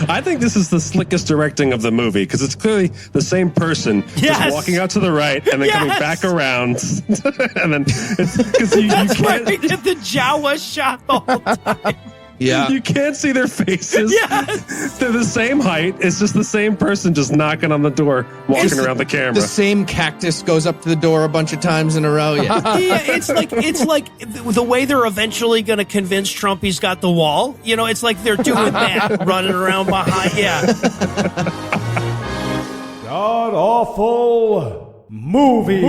I think this is the slickest directing of the movie because it's clearly the same person just walking out to the right and then coming back around. And then it's because you That's can't. why we did the Jawa shot the whole time. Yeah. You can't see their faces. Yes. They're the same height. It's just the same person just knocking on the door, walking around the camera. The same cactus goes up to the door a bunch of times in a row. Yeah. Yeah, it's like the way they're eventually going to convince Trump he's got the wall. You know, it's like they're doing that, running around behind. Yeah. God awful movie.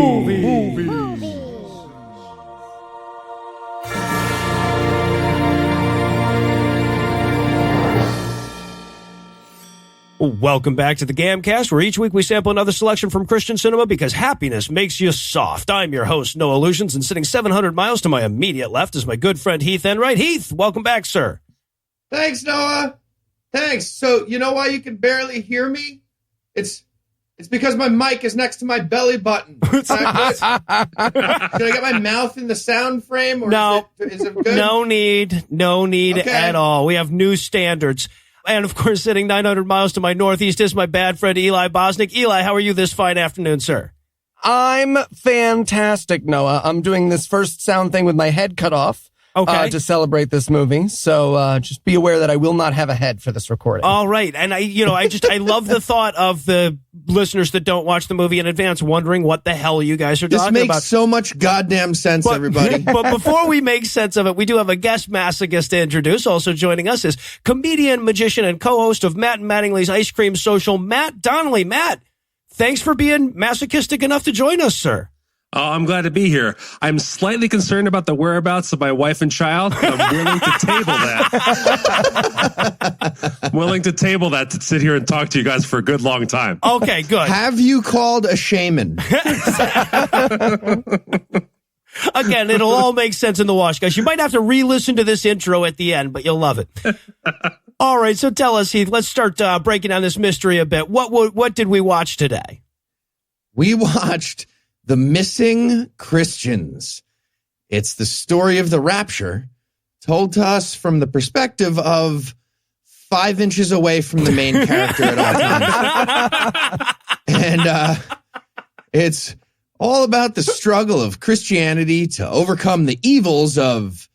Welcome back to the GAMcast, where each week we sample another selection from Christian cinema because happiness makes you soft. I'm your host, Noah Lugeons, and sitting 700 miles to my immediate left is my good friend HeathEnwright. Heath, welcome back, sir. Thanks, Noah. Thanks. So, you know why you can barely hear me? It's because my mic is next to my belly button. Should I get my mouth in the sound frame? Or No. Is it good? No need Okay. at all. We have new standards. And, of course, sitting 900 miles to my northeast is my bad friend Eli Bosnick. Eli, how are you this fine afternoon, sir? I'm fantastic, Noah. I'm doing this first sound thing with my head cut off. Okay. To celebrate this movie. So just be aware that I will not have a head for this recording. All right. And I love the thought of the listeners that don't watch the movie in advance wondering what the hell you guys are This talking makes about. so much goddamn sense, everybody. But before we make sense of it, we do have a guest masochist to introduce. Also joining us is comedian, magician, and co-host of Matt and Mattingly's Ice Cream Social, Matt Donnelly. Matt, thanks for being masochistic enough to join us, sir. Oh, I'm glad to be here. I'm slightly concerned about the whereabouts of my wife and child. I'm willing to table that. I'm willing to table that to sit here and talk to you guys for a good long time. Okay, good. Have you called a shaman? Again, it'll all make sense in the wash, guys. You might have to re-listen to this intro at the end, but you'll love it. All right, so tell us, Heath, let's start breaking down this mystery a bit. What did we watch today? We watched The Missing Christians. It's the story of the rapture told to us from the perspective of 5 inches away from the main character at all times. And it's all about the struggle of Christianity to overcome the evils of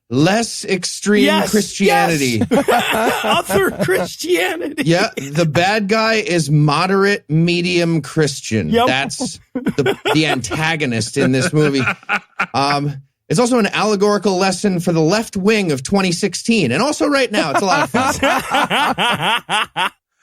less extreme Christianity. Yes. Other Christianity. Yeah, the bad guy is moderate, medium Christian. Yep. That's the antagonist in this movie. It's also an allegorical lesson for the left wing of 2016. And also right now, it's a lot of fun.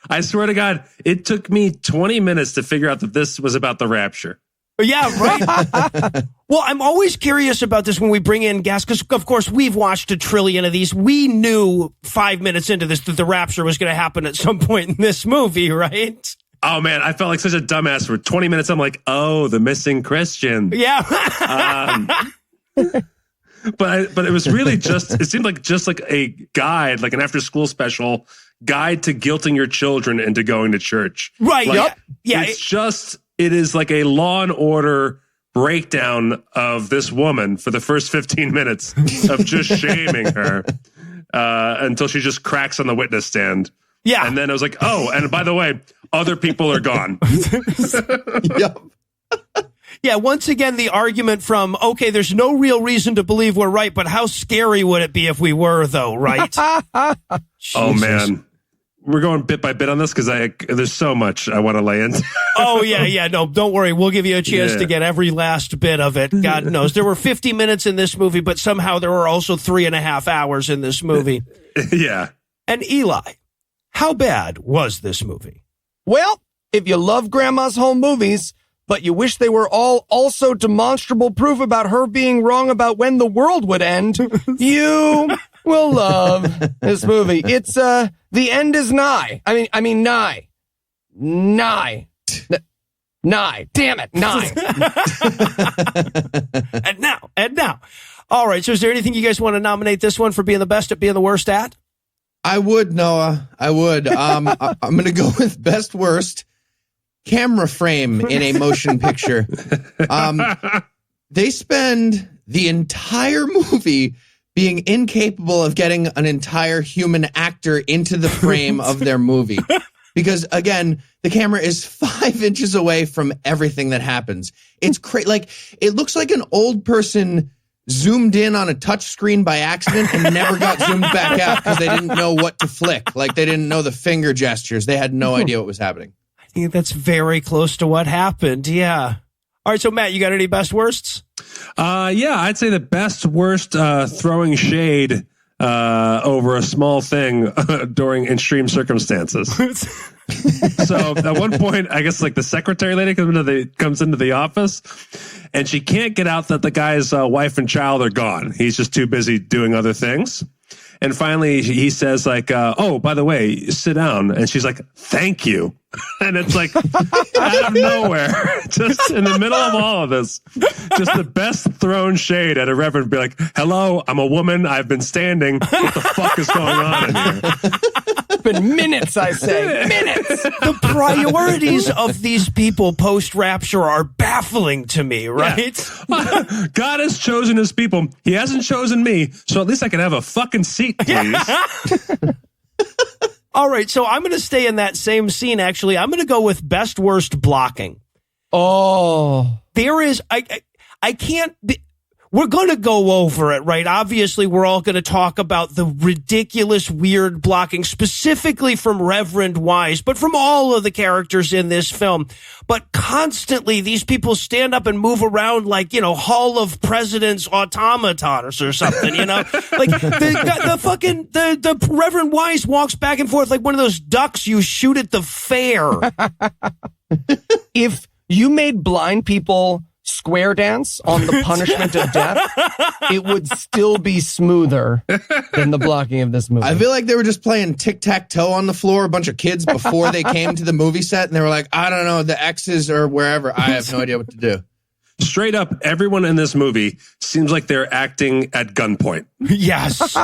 I swear to God, it took me 20 minutes to figure out that this was about the rapture. Yeah, right. Well, I'm always curious about this when we bring in guests, because, of course, we've watched a trillion of these. We knew 5 minutes into this that the rapture was going to happen at some point in this movie, right? Oh, man, I felt like such a dumbass for 20 minutes. I'm like, oh, the missing Christian. Yeah. But it was really it seemed like just like a guide, like an after-school special guide to guilting your children into going to church. Right. Like, Yep. Yeah. It is like a Law and Order breakdown of this woman for the first 15 minutes of just shaming her until she just cracks on the witness stand. Yeah. And then I was like, oh, and by the way, other people are gone. Yep. Yeah, once again, the argument from, okay, there's no real reason to believe we're right, but how scary would it be if we were, though, right? Oh, man. We're going bit by bit on this because there's so much I want to lay into. Oh, yeah. No, don't worry. We'll give you a chance to get every last bit of it. God knows. There were 50 minutes in this movie, but somehow there were also 3.5 hours in this movie. Yeah. And Eli, how bad was this movie? Well, if you love Grandma's Home Movies, but you wish they were all also demonstrable proof about her being wrong about when the world would end, you will love this movie. It's, the end is nigh. I mean, nigh. Nigh. Damn it, nigh. And now. All right, so is there anything you guys want to nominate this one for being the best at being the worst at? I would, Noah. I would. I'm going to go with best worst camera frame in a motion picture. They spend the entire movie being incapable of getting an entire human actor into the frame of their movie. Because again, the camera is 5 inches away from everything that happens. It's like, it looks like an old person zoomed in on a touch screen by accident and never got zoomed back out because they didn't know what to flick. Like, they didn't know the finger gestures. They had no idea what was happening. I think that's very close to what happened. Yeah. All right. So Matt, you got any best worsts? Yeah, I'd say the best worst throwing shade over a small thing during extreme circumstances. So at one point, I guess like the secretary lady comes into the office, and she can't get out that the guy's wife and child are gone. He's just too busy doing other things. And finally, he says like, "Oh, by the way, sit down." And she's like, "Thank you." And it's like out of nowhere, just in the middle of all of this, just the best thrown shade at a reverend. Be like, "Hello, I'm a woman. I've been standing. What the fuck is going on in here?" It's been minutes, I say. Minutes. The priorities of these people post-rapture are baffling to me, right? Yeah. God has chosen his people. He hasn't chosen me, so at least I can have a fucking seat, please. All right, so I'm going to stay in that same scene, actually. I'm going to go with best worst blocking. Oh. There is, I can't, we're going to go over it, right? Obviously, we're all going to talk about the ridiculous, weird blocking, specifically from Reverend Wise, but from all of the characters in this film. But constantly, these people stand up and move around like, Hall of Presidents automatons or something, Like, the Reverend Wise walks back and forth like one of those ducks you shoot at the fair. If you made blind people square dance on the punishment of death, it would still be smoother than the blocking of this movie. I feel like they were just playing tic-tac-toe on the floor, a bunch of kids before they came to the movie set, and they were like, I don't know, the X's or wherever. I have no idea what to do. Straight up, everyone in this movie seems like they're acting at gunpoint. Yes.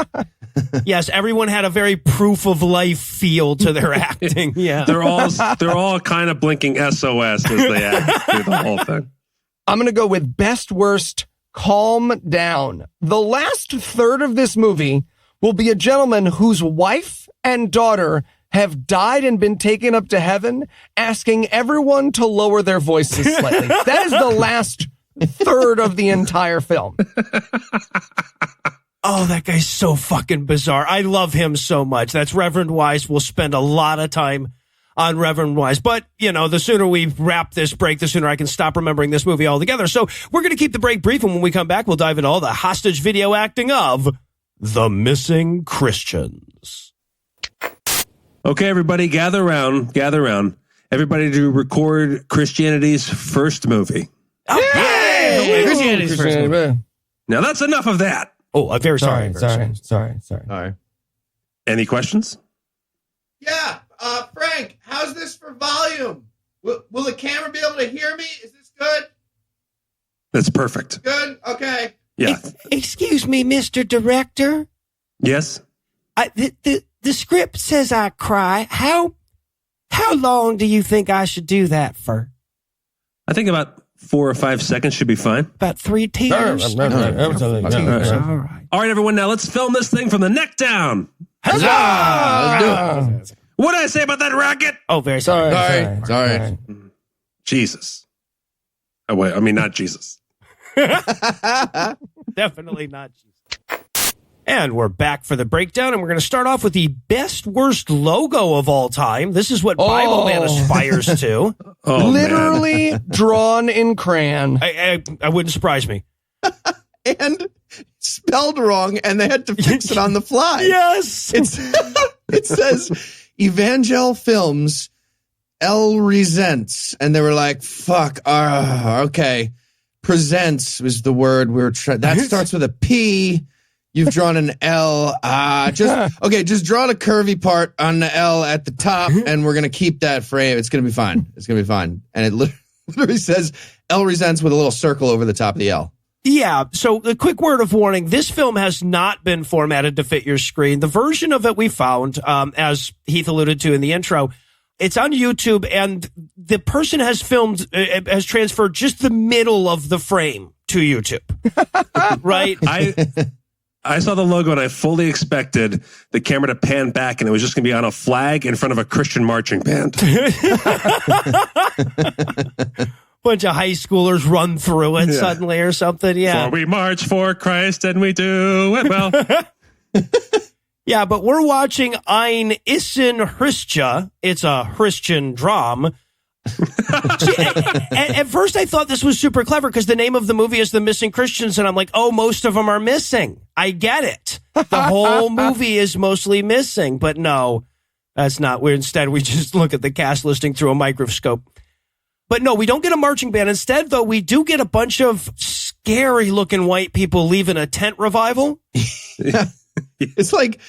Yes, everyone had a very proof of life feel to their acting. Yeah. They're all kind of blinking SOS as they act through the whole thing. I'm going to go with best worst, calm down. The last third of this movie will be a gentleman whose wife and daughter have died and been taken up to heaven, asking everyone to lower their voices slightly. That is the last third of the entire film. Oh, that guy's so fucking bizarre. I love him so much. That's Reverend Wise. We'll spend a lot of time on Reverend Wise. But, the sooner we wrap this break, the sooner I can stop remembering this movie altogether. So we're going to keep the break brief, and when we come back, we'll dive into all the hostage video acting of The Missing Christians. Okay, everybody, gather around. Everybody to record Christianity's first movie. Oh, yay! Christianity's first movie. Now, that's enough of that. Oh, I'm very sorry. Sorry. Any questions? Yeah, Frank, how's this for volume? Will the camera be able to hear me? Is this good? That's perfect. Good? Okay. Yeah. Excuse me, Mr. Director. Yes? The script says I cry. How long do you think I should do that for? I think about 4 or 5 seconds should be fine. About 3 tears? All right. All right, everyone, now let's film this thing from the neck down. Huzzah! Let's do it. What did I say about that rocket? Oh, very sorry. Sorry. Jesus. Oh, wait, I mean, not Jesus. Definitely not Jesus. And we're back for the breakdown, and we're going to start off with the best worst logo of all time. This is what Bible Man aspires to. Literally drawn in crayon. I wouldn't surprise me. And spelled wrong, and they had to fix it on the fly. Yes. It says Evangel Films L Resents, and they were like, fuck, okay. Presents was the word we were trying. That starts with a P. You've drawn an L. Just draw the curvy part on the L at the top, and we're going to keep that frame. It's going to be fine. And it literally says L Resents with a little circle over the top of the L. Yeah, so a quick word of warning. This film has not been formatted to fit your screen. The version of it we found, as Heath alluded to in the intro, it's on YouTube, and the person has transferred just the middle of the frame to YouTube. Right? I saw the logo and I fully expected the camera to pan back and it was just going to be on a flag in front of a Christian marching band. Bunch of high schoolers run through it suddenly or something. Yeah. For we march for Christ and we do it well. Yeah, but we're watching Ein Issen Christia. It's a Christian drum. See, at first I thought this was super clever because the name of the movie is The Missing Christians, and I'm like, oh, most of them are missing. I get it. The whole movie is mostly missing, but no, that's not. Instead, we just look at the cast listing through a microscope. But no, we don't get a marching band. Instead, though, we do get a bunch of scary-looking white people leaving a tent revival. It's like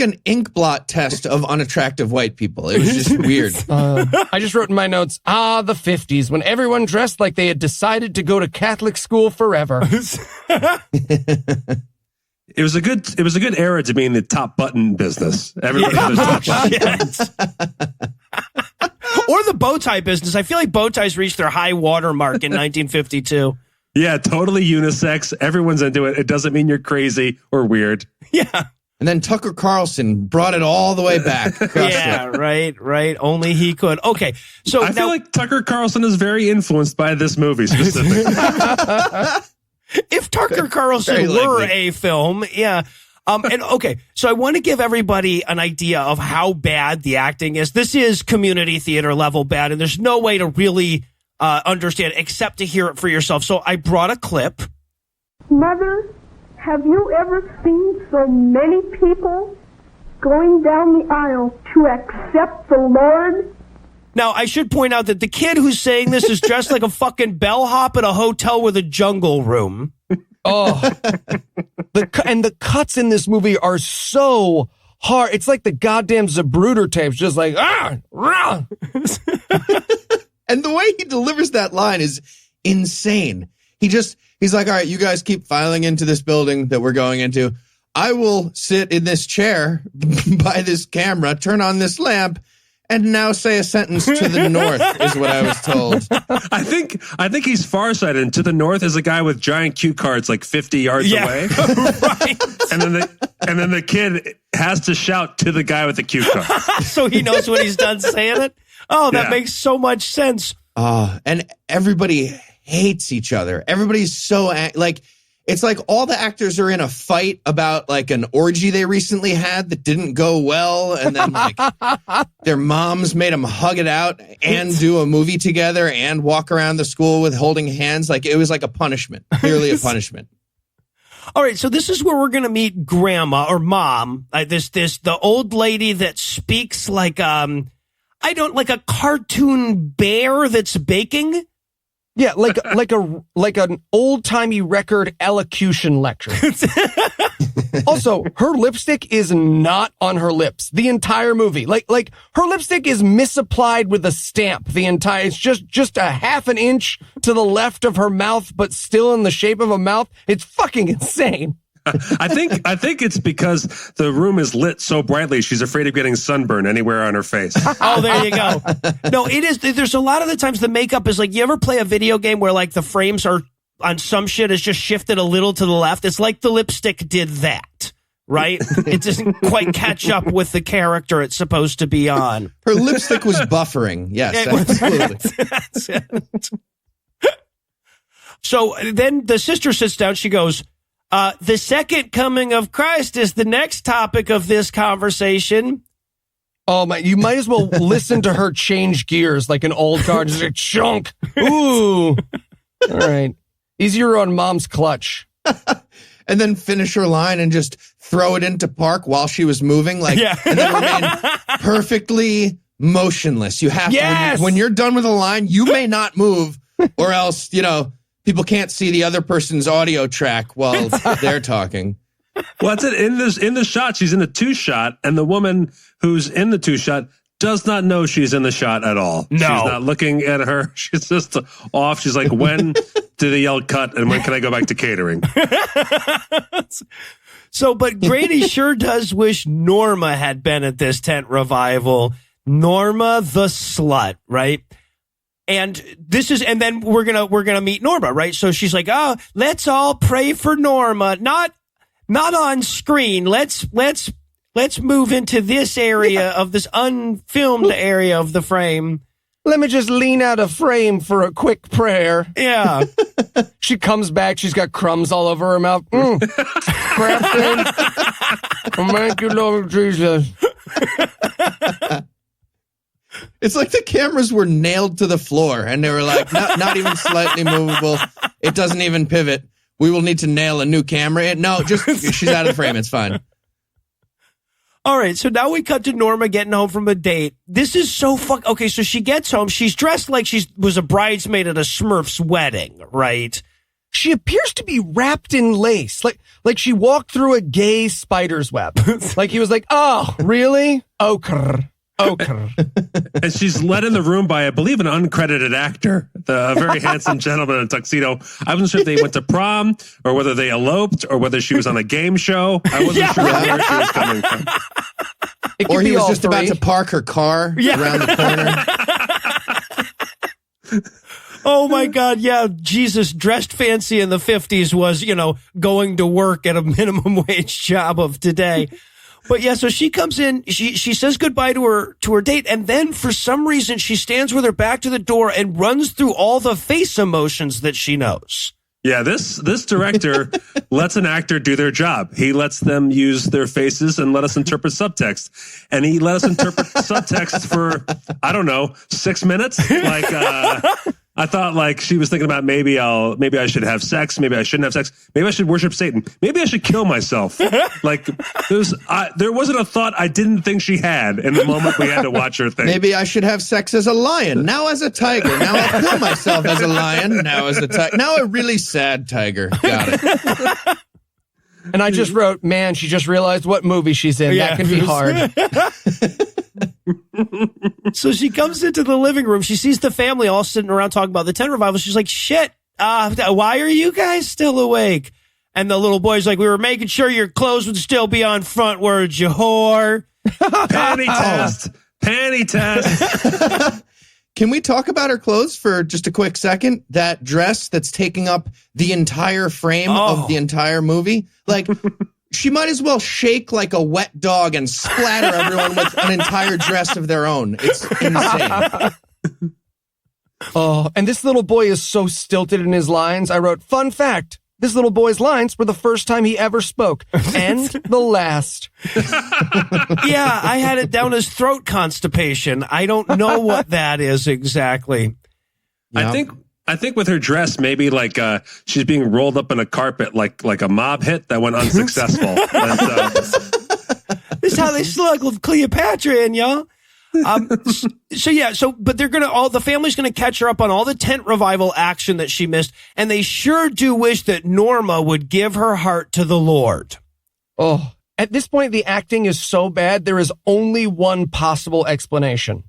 an ink blot test of unattractive white people. It was just weird. I just wrote in my notes, the 50s, when everyone dressed like they had decided to go to Catholic school forever. It was a good era to be in the top button business. Everybody had a top button. Or the bow tie business. I feel like bow ties reached their high water mark in 1952. Yeah, totally unisex. Everyone's into it. It doesn't mean you're crazy or weird. Yeah. And then Tucker Carlson brought it all the way back. Yeah, right. Only he could. Okay, so I feel like Tucker Carlson is very influenced by this movie specifically. If Tucker Carlson were a film, yeah. And okay, so I want to give everybody an idea of how bad the acting is. This is community theater level bad, and there's no way to really understand except to hear it for yourself. So I brought a clip. Mother, have you ever seen so many people going down the aisle to accept the Lord? Now, I should point out that the kid who's saying this is dressed like a fucking bellhop at a hotel with a jungle room. Oh, the cuts in this movie are so hard. It's like the goddamn Zapruder tapes, just like, rah. And the way he delivers that line is insane. He's like, all right, you guys keep filing into this building that we're going into. I will sit in this chair by this camera, turn on this lamp, and now say a sentence to the north is what I was told. I think he's farsighted. And to the north is a guy with giant cue cards like 50 yards away. Right. And then the kid has to shout to the guy with the cue card. So he knows when he's done saying it. Oh, that makes so much sense. And everybody hates each other. Everybody's so it's like all the actors are in a fight about like an orgy they recently had that didn't go well, and then like their moms made them hug it out and do a movie together and walk around the school with holding hands. Like it was like a punishment, clearly a punishment. All right, so this is where we're gonna meet Grandma or Mom. The old lady that speaks like like a cartoon bear that's baking. Yeah, like an old-timey record elocution lecture. Also, her lipstick is not on her lips the entire movie. Like her lipstick is misapplied with a stamp the entire. It's just a half an inch to the left of her mouth, but still in the shape of a mouth. It's fucking insane. I think it's because the room is lit so brightly she's afraid of getting sunburn anywhere on her face. Oh, there you go. No, it is. There's a lot of the times the makeup is like, you ever play a video game where like the frames are on some shit is just shifted a little to the left? It's like the lipstick did that, right? It doesn't quite catch up with the character it's supposed to be on. Her lipstick was buffering. Yes, absolutely. That's it. So then the sister sits down. She goes, the second coming of Christ is the next topic of this conversation. Oh my! You might as well listen to her change gears like an old car. Just like chunk. Ooh. All right. Easier on Mom's clutch. And then finish her line and just throw it into park while she was moving, and then remain perfectly motionless. You have to when you're done with a line, you may not move, or else people can't see the other person's audio track while they're talking. Well, that's it. In the shot, she's in a 2-shot, and the woman who's in the 2-shot does not know she's in the shot at all. No. She's not looking at her. She's just off. She's like, when do they yell cut, and when can I go back to catering? So, but Grady sure does wish Norma had been at this tent revival. Norma the slut, right? And then we're gonna meet Norma, right? So she's like, oh, let's all pray for Norma. Not not on screen. Let's move into this area of this unfilmed area of the frame. Let me just lean out of frame for a quick prayer. Yeah. She comes back. She's got crumbs all over her mouth. Thank you, Lord Jesus. It's like the cameras were nailed to the floor, and they were like, not even slightly movable. It doesn't even pivot. We will need to nail a new camera. No, just she's out of frame. It's fine. All right, so now we cut to Norma getting home from a date. This is so okay, so she gets home. She's dressed like she was a bridesmaid at a Smurf's wedding, right? She appears to be wrapped in lace, like she walked through a gay spider's web. Like he was like, oh, really? Ochre. And she's led in the room by, I believe, an uncredited actor, a very handsome gentleman in a tuxedo. I wasn't sure if they went to prom or whether they eloped or whether she was on a game show. I wasn't sure where she was coming from. Or he was just about to park her car around the corner. Oh my God, yeah, Jesus, dressed fancy in the 50s was, going to work at a minimum wage job of today. But yeah, so she comes in, she says goodbye to her date, and then for some reason she stands with her back to the door and runs through all the face emotions that she knows. Yeah, this director lets an actor do their job. He lets them use their faces and let us interpret subtext. And he let us interpret subtext for, I don't know, 6 minutes. Like, I thought like she was thinking about maybe I should have sex. Maybe I shouldn't have sex. Maybe I should worship Satan. Maybe I should kill myself. Like there wasn't a thought I didn't think she had in the moment we had to watch her thing. Maybe I should have sex as a lion. Now as a tiger. Now I'll kill myself as a lion. Now as a tiger. Now a really sad tiger. Got it. And I just wrote, man, she just realized what movie she's in. Yeah. That can be hard. So she comes into the living room. She sees the family all sitting around talking about the tent revival. She's like, shit, why are you guys still awake? And the little boy's like, we were making sure your clothes would still be on frontwards, you whore. Panty test. Can we talk about her clothes for just a quick second? That dress that's taking up the entire frame of the entire movie? Like, she might as well shake like a wet dog and splatter everyone with an entire dress of their own. It's insane. Oh, and this little boy is so stilted in his lines. I wrote, fun fact, this little boy's lines were the first time he ever spoke. And the last. Yeah, I had it down as throat constipation. I don't know what that is exactly. Yep. I think with her dress, maybe like she's being rolled up in a carpet like a mob hit that went unsuccessful. This is how they slug with Cleopatra in, y'all. But the family's gonna catch her up on all the tent revival action that she missed, and they sure do wish that Norma would give her heart to the Lord. Oh, at this point, the acting is so bad, there is only one possible explanation.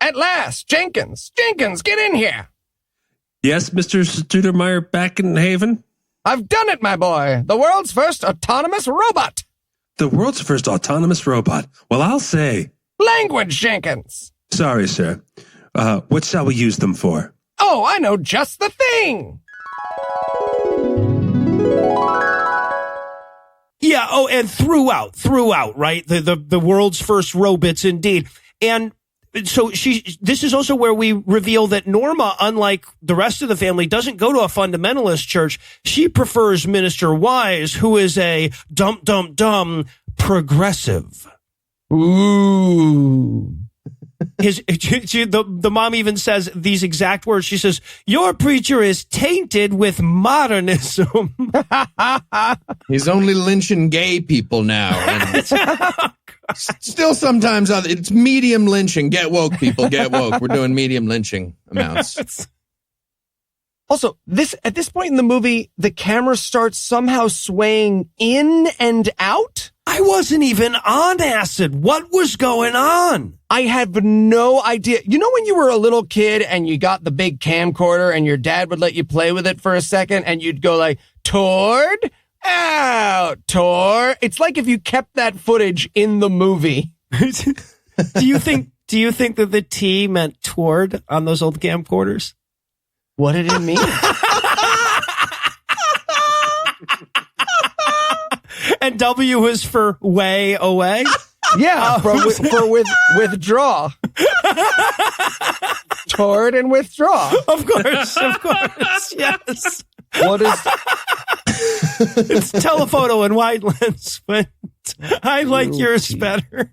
At last, Jenkins, get in here. Yes, Mr. Studermeyer Backenhaven? I've done it, my boy. The world's first autonomous robot. The world's first autonomous robot. Well, I'll say. Language, Jenkins. Sorry, sir. What shall we use them for? Oh, I know just the thing. Yeah, and throughout, right? The world's first robots indeed. And so this is also where we reveal that Norma, unlike the rest of the family, doesn't go to a fundamentalist church. She prefers Minister Wise, who is a dumb progressive. Ooh. The mom even says these exact words. She says, your preacher is tainted with modernism. He's only lynching gay people now. And still sometimes it's medium lynching. Get woke, people. Get woke. We're doing medium lynching amounts. Also, at this point in the movie, the camera starts somehow swaying in and out. I wasn't even on acid. What was going on? I have no idea. You know when you were a little kid and you got the big camcorder and your dad would let you play with it for a second and you'd go like, toward, out, toward. It's like if you kept that footage in the movie. Do you think that the T meant toward on those old camcorders? What did it mean? And W is for way away. Yeah, for withdraw. Toward and withdraw. Of course, yes. What is... It's telephoto and wide lens, but I like yours better.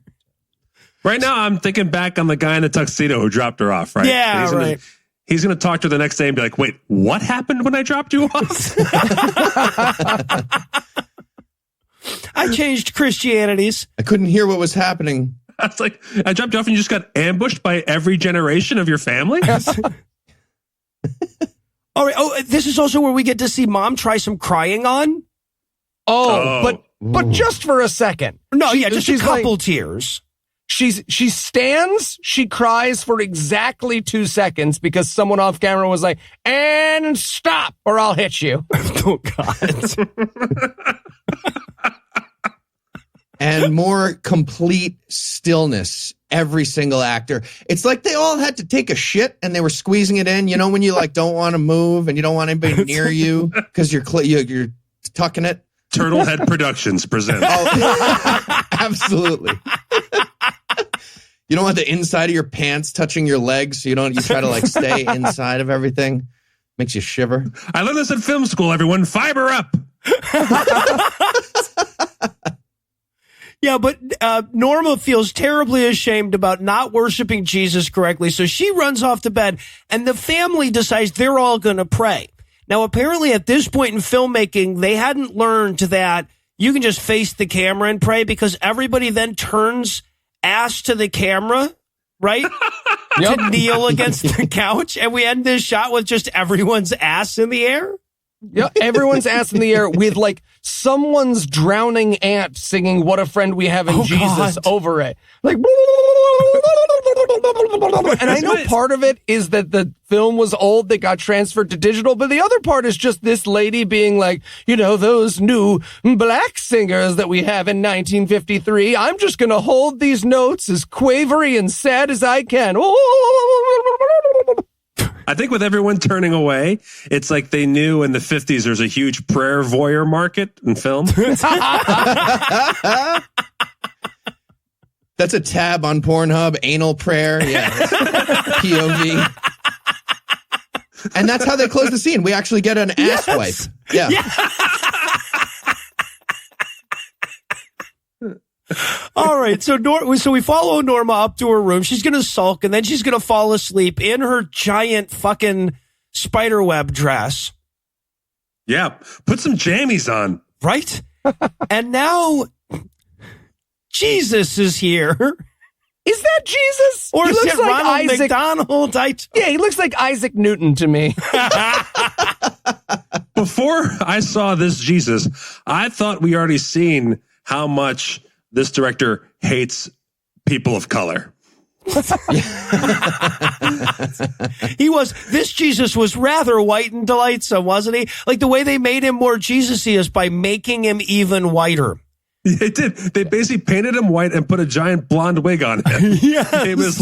Right now, I'm thinking back on the guy in the tuxedo who dropped her off, right? Yeah, right. He's going to talk to her the next day and be like, wait, what happened when I dropped you off? I changed Christianities. I couldn't hear what was happening. I was like, I dropped you off and you just got ambushed by every generation of your family? All right. Oh, this is also where we get to see Mom try some crying on. But just for a second. No, just a couple tears. She stands, she cries for exactly 2 seconds because someone off camera was like, and stop or I'll hit you. Oh, God. And more complete stillness, every single actor. It's like they all had to take a shit and they were squeezing it in. You know, when you like don't want to move and you don't want anybody near you because you're tucking it. Turtlehead Productions presents. Oh, absolutely. You don't want the inside of your pants touching your legs, so you try to like stay inside of everything. Makes you shiver. I learned this in film school, everyone. Fiber up. Yeah, but Norma feels terribly ashamed about not worshiping Jesus correctly, so she runs off to bed, and the family decides they're all going to pray. Now, apparently at this point in filmmaking, they hadn't learned that you can just face the camera and pray because everybody then turns ass to the camera, right? Yep. To kneel against the couch, and we end this shot with just everyone's ass in the air. Yeah, everyone's ass in the air with like someone's drowning aunt singing "What a Friend We Have in Jesus" God. over it. Like, and I know part of it is that the film was old that got transferred to digital, but the other part is just this lady being like, those new black singers that we have in 1953. I'm just going to hold these notes as quavery and sad as I can. I think with everyone turning away, it's like they knew in the 50s there's a huge prayer voyeur market in film. That's a tab on Pornhub, anal prayer. Yeah. POV. And that's how they close the scene. We actually get an ass wipe. Yeah. All right, so we follow Norma up to her room. She's going to sulk, and then she's going to fall asleep in her giant fucking spiderweb dress. Yeah, put some jammies on. Right? And now Jesus is here. Is that Jesus? Or he is looks it like Ronald Isaac McDonald? Yeah, he looks like Isaac Newton to me. Before I saw this Jesus, I thought we already seen how much this director hates people of color. This Jesus was rather white and delightsome, wasn't he? Like the way they made him more Jesus-y is by making him even whiter. They did. They basically painted him white and put a giant blonde wig on him. Yes. It was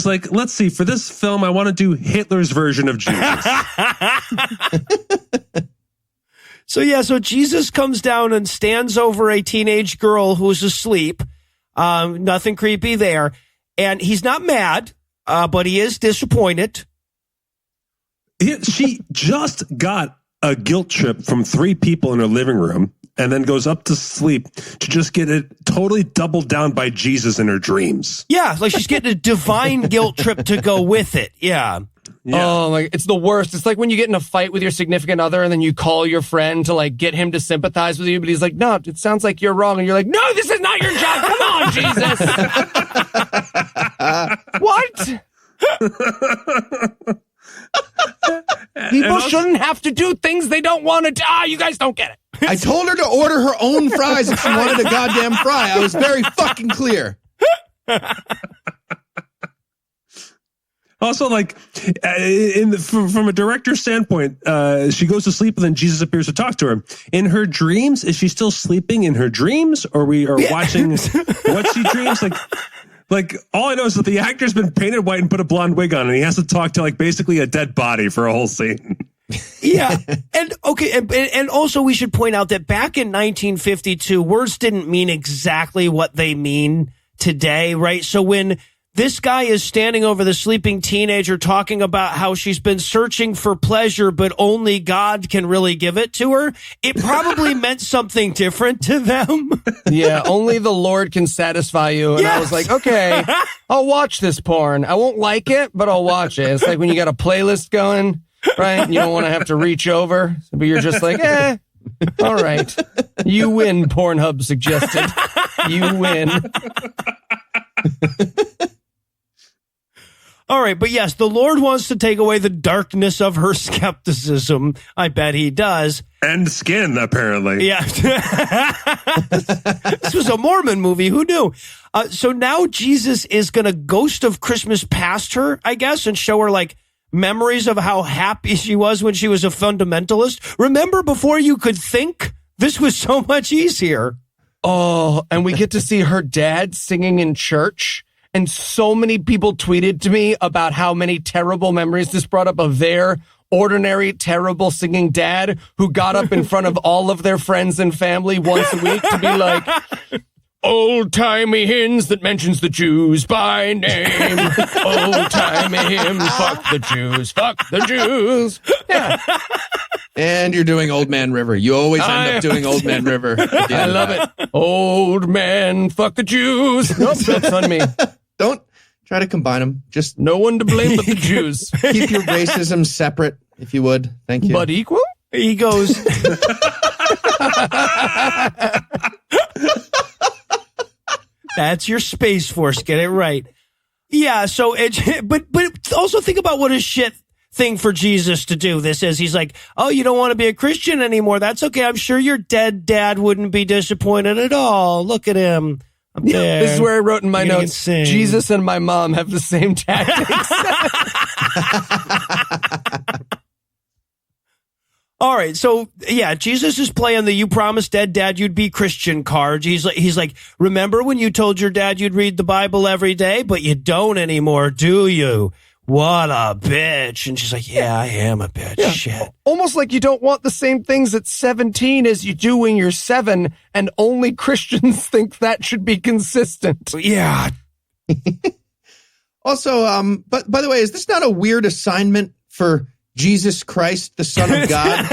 like, let's see, for this film, I want to do Hitler's version of Jesus. So Jesus comes down and stands over a teenage girl who's asleep. Nothing creepy there. And he's not mad, but he is disappointed. She just got a guilt trip from 3 people in her living room and then goes up to sleep to just get it totally doubled down by Jesus in her dreams. Yeah, like she's getting a divine guilt trip to go with it. Yeah. Yeah. Oh, it's the worst. It's like when you get in a fight with your significant other and then you call your friend to like get him to sympathize with you, but he's like, no, it sounds like you're wrong. And you're like, no, this is not your job. Come on, Jesus. What? People shouldn't have to do things they don't want to do. You guys don't get it. I told her to order her own fries if she wanted a goddamn fry. I was very fucking clear. Also, like, from a director's standpoint, she goes to sleep and then Jesus appears to talk to her. In her dreams, is she still sleeping in her dreams? Or we are watching what she dreams? Like, all I know is that the actor's been painted white and put a blonde wig on, and he has to talk to, like, basically a dead body for a whole scene. Yeah. And also we should point out that back in 1952, words didn't mean exactly what they mean today, right? So when this guy is standing over the sleeping teenager talking about how she's been searching for pleasure, but only God can really give it to her, it probably meant something different to them. Yeah, only the Lord can satisfy you. And I was like, okay, I'll watch this porn. I won't like it, but I'll watch it. It's like when you got a playlist going, right? You don't want to have to reach over, but you're just like, all right. You win, Pornhub suggested. You win. All right, but yes, the Lord wants to take away the darkness of her skepticism. I bet he does. And skin, apparently. Yeah. This was a Mormon movie. Who knew? So now Jesus is going to ghost of Christmas past her, I guess, and show her like memories of how happy she was when she was a fundamentalist. Remember before you could think? This was so much easier. Oh, and we get to see her dad singing in church. And so many people tweeted to me about how many terrible memories this brought up of their ordinary, terrible singing dad who got up in front of all of their friends and family once a week to be like, old-timey hymns that mentions the Jews by name. Old-timey hymn, fuck the Jews. Yeah. And you're doing Old Man River. You always end up doing Old Man River. I love it. Old man, fuck the Jews. Nope, that's on me. Don't try to combine them. Just no one to blame but the Jews. Keep your racism separate, if you would. Thank you. But equal? He goes... That's your Space Force. Get it right. Yeah, so... But also think about what a shit thing for Jesus to do this is. He's like, oh, you don't want to be a Christian anymore. That's okay. I'm sure your dead dad wouldn't be disappointed at all. Look at him. Up there. This is where I wrote in my notes, Jesus and my mom have the same tactics. All right, so yeah, Jesus is playing the "You promised dead dad you'd be Christian" card. He's like, remember when you told your dad you'd read the Bible every day, but you don't anymore, do you? What a bitch. And she's like, yeah, I am a bitch. Yeah. Shit. Almost like you don't want the same things at 17 as you do when you're 7, and only Christians think that should be consistent. Yeah. Also, but by the way, is this not a weird assignment for Jesus Christ, the Son of God?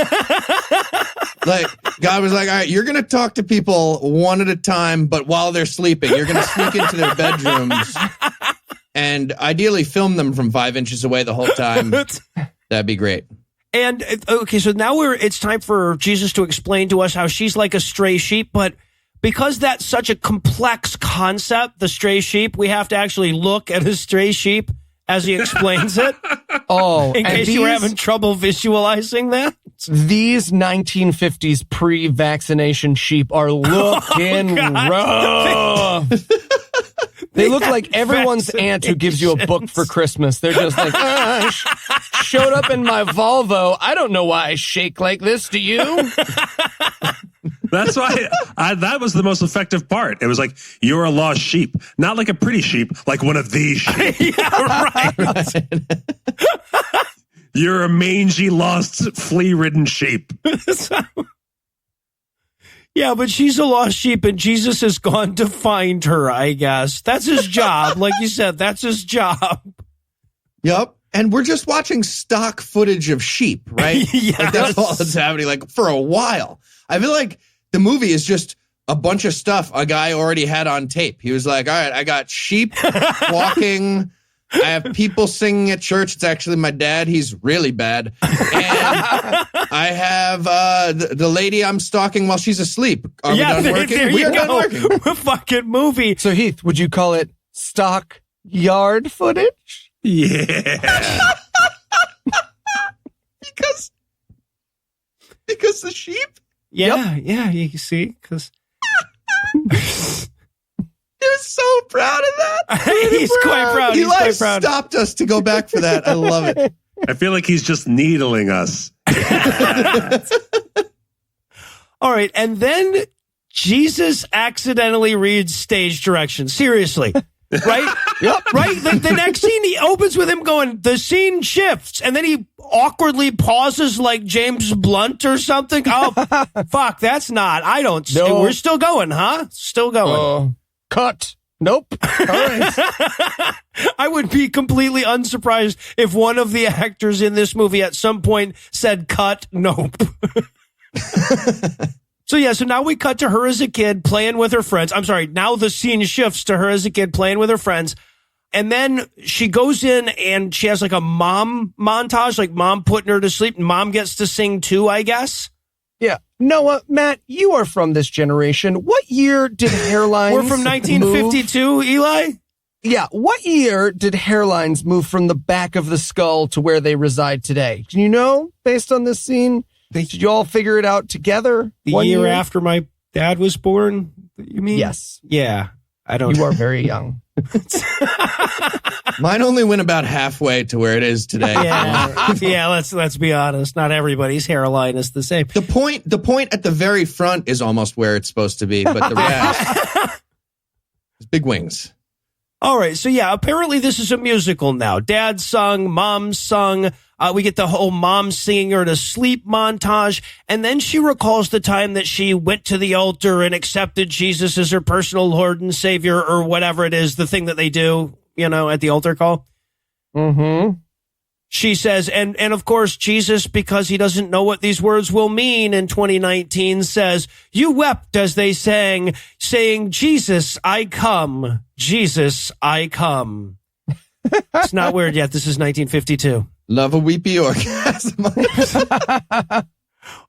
Like, God was like, all right, you're going to talk to people one at a time, but while they're sleeping, you're going to sneak into their bedrooms and ideally film them from 5 inches away the whole time. That'd be great. And, okay, so now it's time for Jesus to explain to us how she's like a stray sheep, but because that's such a complex concept, the stray sheep, we have to actually look at a stray sheep as he explains it. Oh, in case you were having trouble visualizing that. These 1950s pre-vaccination sheep are looking rough. They look like everyone's aunt who gives you a book for Christmas. They're just like, showed up in my Volvo. I don't know why I shake like this. Do you? That's why that was the most effective part. It was like, you're a lost sheep, not like a pretty sheep, like one of these sheep. Yeah, right. You're a mangy, lost, flea-ridden sheep. Yeah, but she's a lost sheep, and Jesus has gone to find her, I guess. That's his job. Like you said, that's his job. Yep. And we're just watching stock footage of sheep, right? Yes. Like that's all that's happening, like, for a while. I feel like the movie is just a bunch of stuff a guy already had on tape. He was like, all right, I got sheep walking. I have people singing at church. It's actually my dad. He's really bad. And I have the lady I'm stalking while she's asleep. Are we done working? We are done working. Fucking movie. So, Heath, would you call it stock yard footage? Yeah. Because the sheep? Yeah, yeah, you can see, because... You're so proud of that. He's quite proud. He's Eli quite proud. Stopped us to go back for that. I love it. I feel like he's just needling us. All right, and then Jesus accidentally reads stage directions. Seriously. Right? Yep. Right? The next scene, he opens with him going, the scene shifts, and then he awkwardly pauses like James Blunt or something. Oh, fuck, that's not. I don't. No. We're still going, huh? Still going. Cut. Nope. All right. I would be completely unsurprised if one of the actors in this movie at some point said, cut, nope. So now we cut to her as a kid playing with her friends. I'm sorry, now the scene shifts to her as a kid playing with her friends. And then she goes in and she has like a mom montage, like mom putting her to sleep, and mom gets to sing too, I guess. Yeah. Noah, Matt, you are from this generation. What year did hairlines We're from 1952, Eli? Yeah. What year did hairlines move from the back of the skull to where they reside today? Do you know, based on this scene? Did you all figure it out together? The year after my dad was born, you mean? Yes. Yeah. I don't. You are very young. Mine only went about halfway to where it is today. Yeah. Let's be honest. Not everybody's hairline is the same. The point at the very front is almost where it's supposed to be, but the rest is big wings. All right. So apparently this is a musical now. Dad sung, mom sung. We get the whole mom singing her to sleep montage. And then she recalls the time that she went to the altar and accepted Jesus as her personal Lord and Savior, or whatever it is, the thing that they do, at the altar call. Mm-hmm. She says, and of course, Jesus, because he doesn't know what these words will mean in 2019, says, you wept as they sang, saying, Jesus, I come. Jesus, I come. It's not weird yet. This is 1952. Love a weepy orgasm.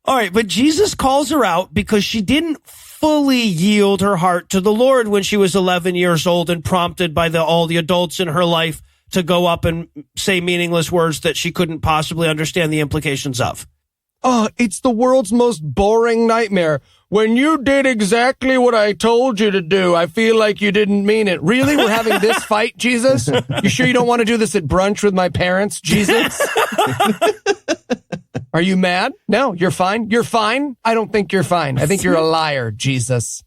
All right, but Jesus calls her out because she didn't fully yield her heart to the Lord when she was 11 years old and prompted by all the adults in her life to go up and say meaningless words that she couldn't possibly understand the implications of. Oh, it's the world's most boring nightmare. When you did exactly what I told you to do, I feel like you didn't mean it. Really? We're having this fight, Jesus? You sure you don't want to do this at brunch with my parents, Jesus? Are you mad? No, you're fine. You're fine? I don't think you're fine. I think you're a liar, Jesus.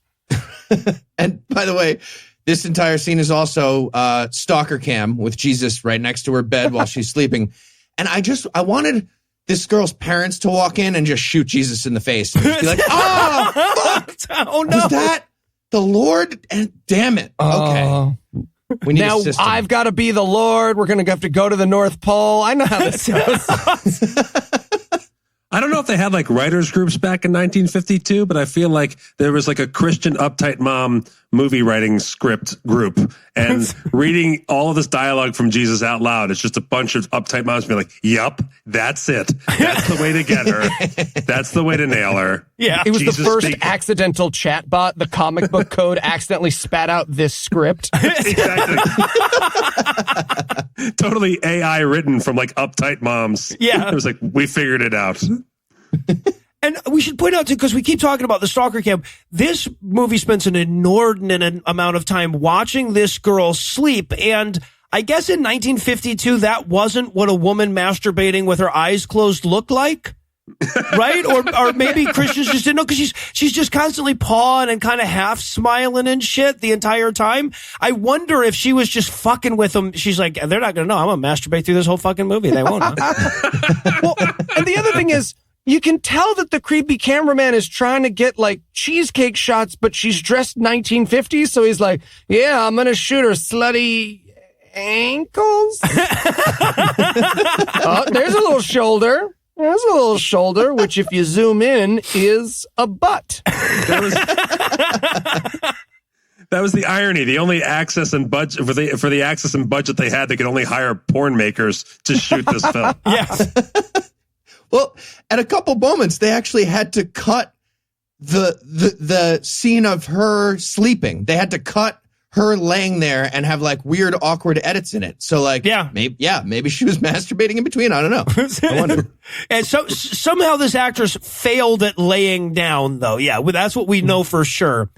And by the way, this entire scene is also stalker cam with Jesus right next to her bed while she's sleeping. And I wanted this girl's parents to walk in and just shoot Jesus in the face. And just be like, oh, fuck. Oh, no. Was that the Lord? And damn it. Okay. We need now a system. I've got to be the Lord. We're going to have to go to the North Pole. I know how this goes. I don't know if they had like writers groups back in 1952, but I feel like there was like a Christian uptight mom movie writing script group, and reading all of this dialogue from Jesus out loud. It's just a bunch of uptight moms being like, yup, that's it. That's the way to get her. That's the way to nail her. Yeah. It was Jesus the first speak- accidental chatbot. The comic book code accidentally spat out this script. Exactly. Totally AI written from like uptight moms. Yeah. It was like, we figured it out. And we should point out, too, because we keep talking about the stalker camp, this movie spends an inordinate amount of time watching this girl sleep. And I guess in 1952, that wasn't what a woman masturbating with her eyes closed looked like. Right? Or maybe Christians just didn't know, because she's just constantly pawing and kind of half smiling and shit the entire time. I wonder if she was just fucking with them. She's like, they're not going to know. I'm going to masturbate through this whole fucking movie. They won't. Well, and the other thing is, you can tell that the creepy cameraman is trying to get like cheesecake shots, but she's dressed 1950s. So he's like, yeah, I'm going to shoot her slutty ankles. Oh, there's a little shoulder. There's a little shoulder, which if you zoom in is a butt. That was the irony. The only access and budget for the access and budget they had, they could only hire porn makers to shoot this film. Yes. Well, at a couple moments, they actually had to cut the scene of her sleeping. They had to cut her laying there and have like weird, awkward edits in it. So like, maybe she was masturbating in between. I don't know. I wonder. And so somehow this actress failed at laying down, though. Yeah, that's what we know for sure.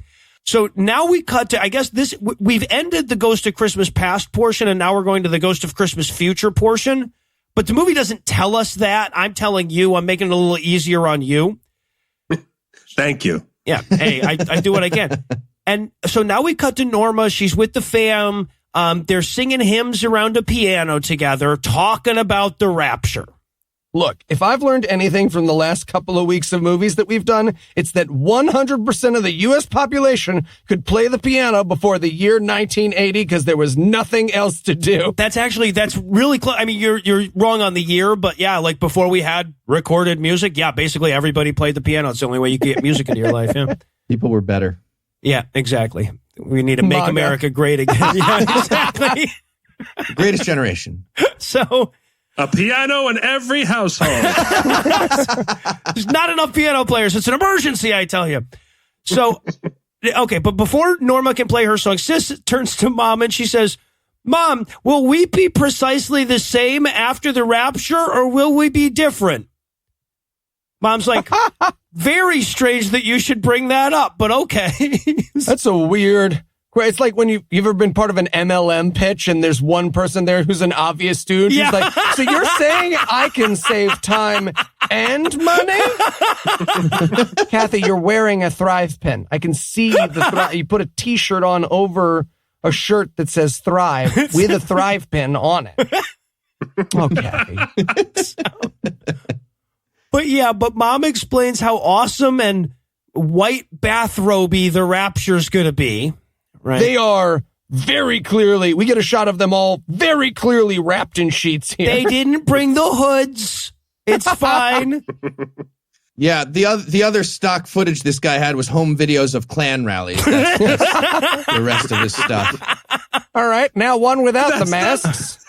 So now we cut to, I guess we've ended the Ghost of Christmas Past portion, and now we're going to the Ghost of Christmas Future portion. But the movie doesn't tell us that. I'm telling you. I'm making it a little easier on you. Thank you. Yeah. Hey, I do what I can. And so now we cut to Norma. She's with the fam. They're singing hymns around a piano together, talking about the rapture. Look, if I've learned anything from the last couple of weeks of movies that we've done, it's that 100% of the U.S. population could play the piano before the year 1980 because there was nothing else to do. That's really close. I mean, you're wrong on the year, but yeah, like before we had recorded music, yeah, basically everybody played the piano. It's the only way you could get music into your life. Yeah. People were better. Yeah, exactly. We need to make America great again. Yeah, exactly. Greatest generation. So... a piano in every household. There's not enough piano players. It's an emergency, I tell you. So, okay, but before Norma can play her song, Sis turns to Mom and she says, Mom, will we be precisely the same after the rapture or will we be different? Mom's like, very strange that you should bring that up, but okay. That's a weird... It's like when you've ever been part of an MLM pitch and there's one person there who's an obvious student. Yeah. Who's like, so you're saying I can save time and money? Kathy, you're wearing a Thrive pin. I can see the Thrive. You put a T-shirt on over a shirt that says Thrive with a Thrive pin on it. Oh, Kathy. But Mom explains how awesome and white bathrobe-y the rapture's going to be. Right. They are very clearly, we get a shot of them all very clearly wrapped in sheets here. They didn't bring the hoods. It's fine. Yeah, the other stock footage this guy had was home videos of Klan rallies. That's the rest of his stuff. All right, now one without the masks.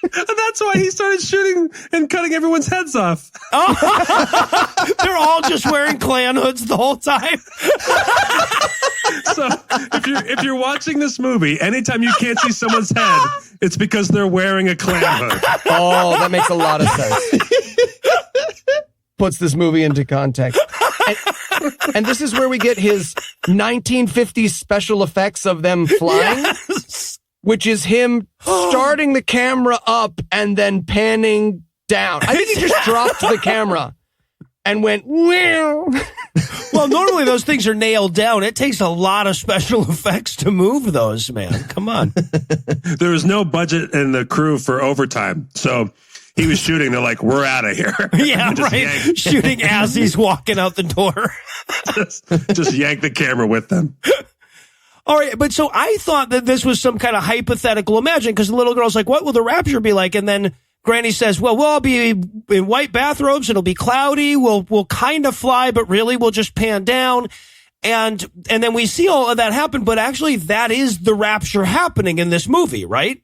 And that's why he started shooting and cutting everyone's heads off. Oh. They're all just wearing Klan hoods the whole time. So if you're watching this movie, anytime you can't see someone's head, it's because they're wearing a Klan hood. Oh, that makes a lot of sense. Puts this movie into context. And this is where we get his 1950s special effects of them flying. Yes. Which is him starting the camera up and then panning down. I think he just dropped the camera and went, wow. Well, normally those things are nailed down. It takes a lot of special effects to move those, man. Come on. There was no budget in the crew for overtime. So he was shooting. They're like, we're out of here. Yeah, right. Shooting as he's walking out the door. just yank the camera with them. All right, but so I thought that this was some kind of hypothetical imagine because the little girl's like, what will the rapture be like? And then Granny says, well, we'll all be in white bathrobes. It'll be cloudy. We'll kind of fly, but really we'll just pan down. And then we see all of that happen. But actually, that is the rapture happening in this movie, right?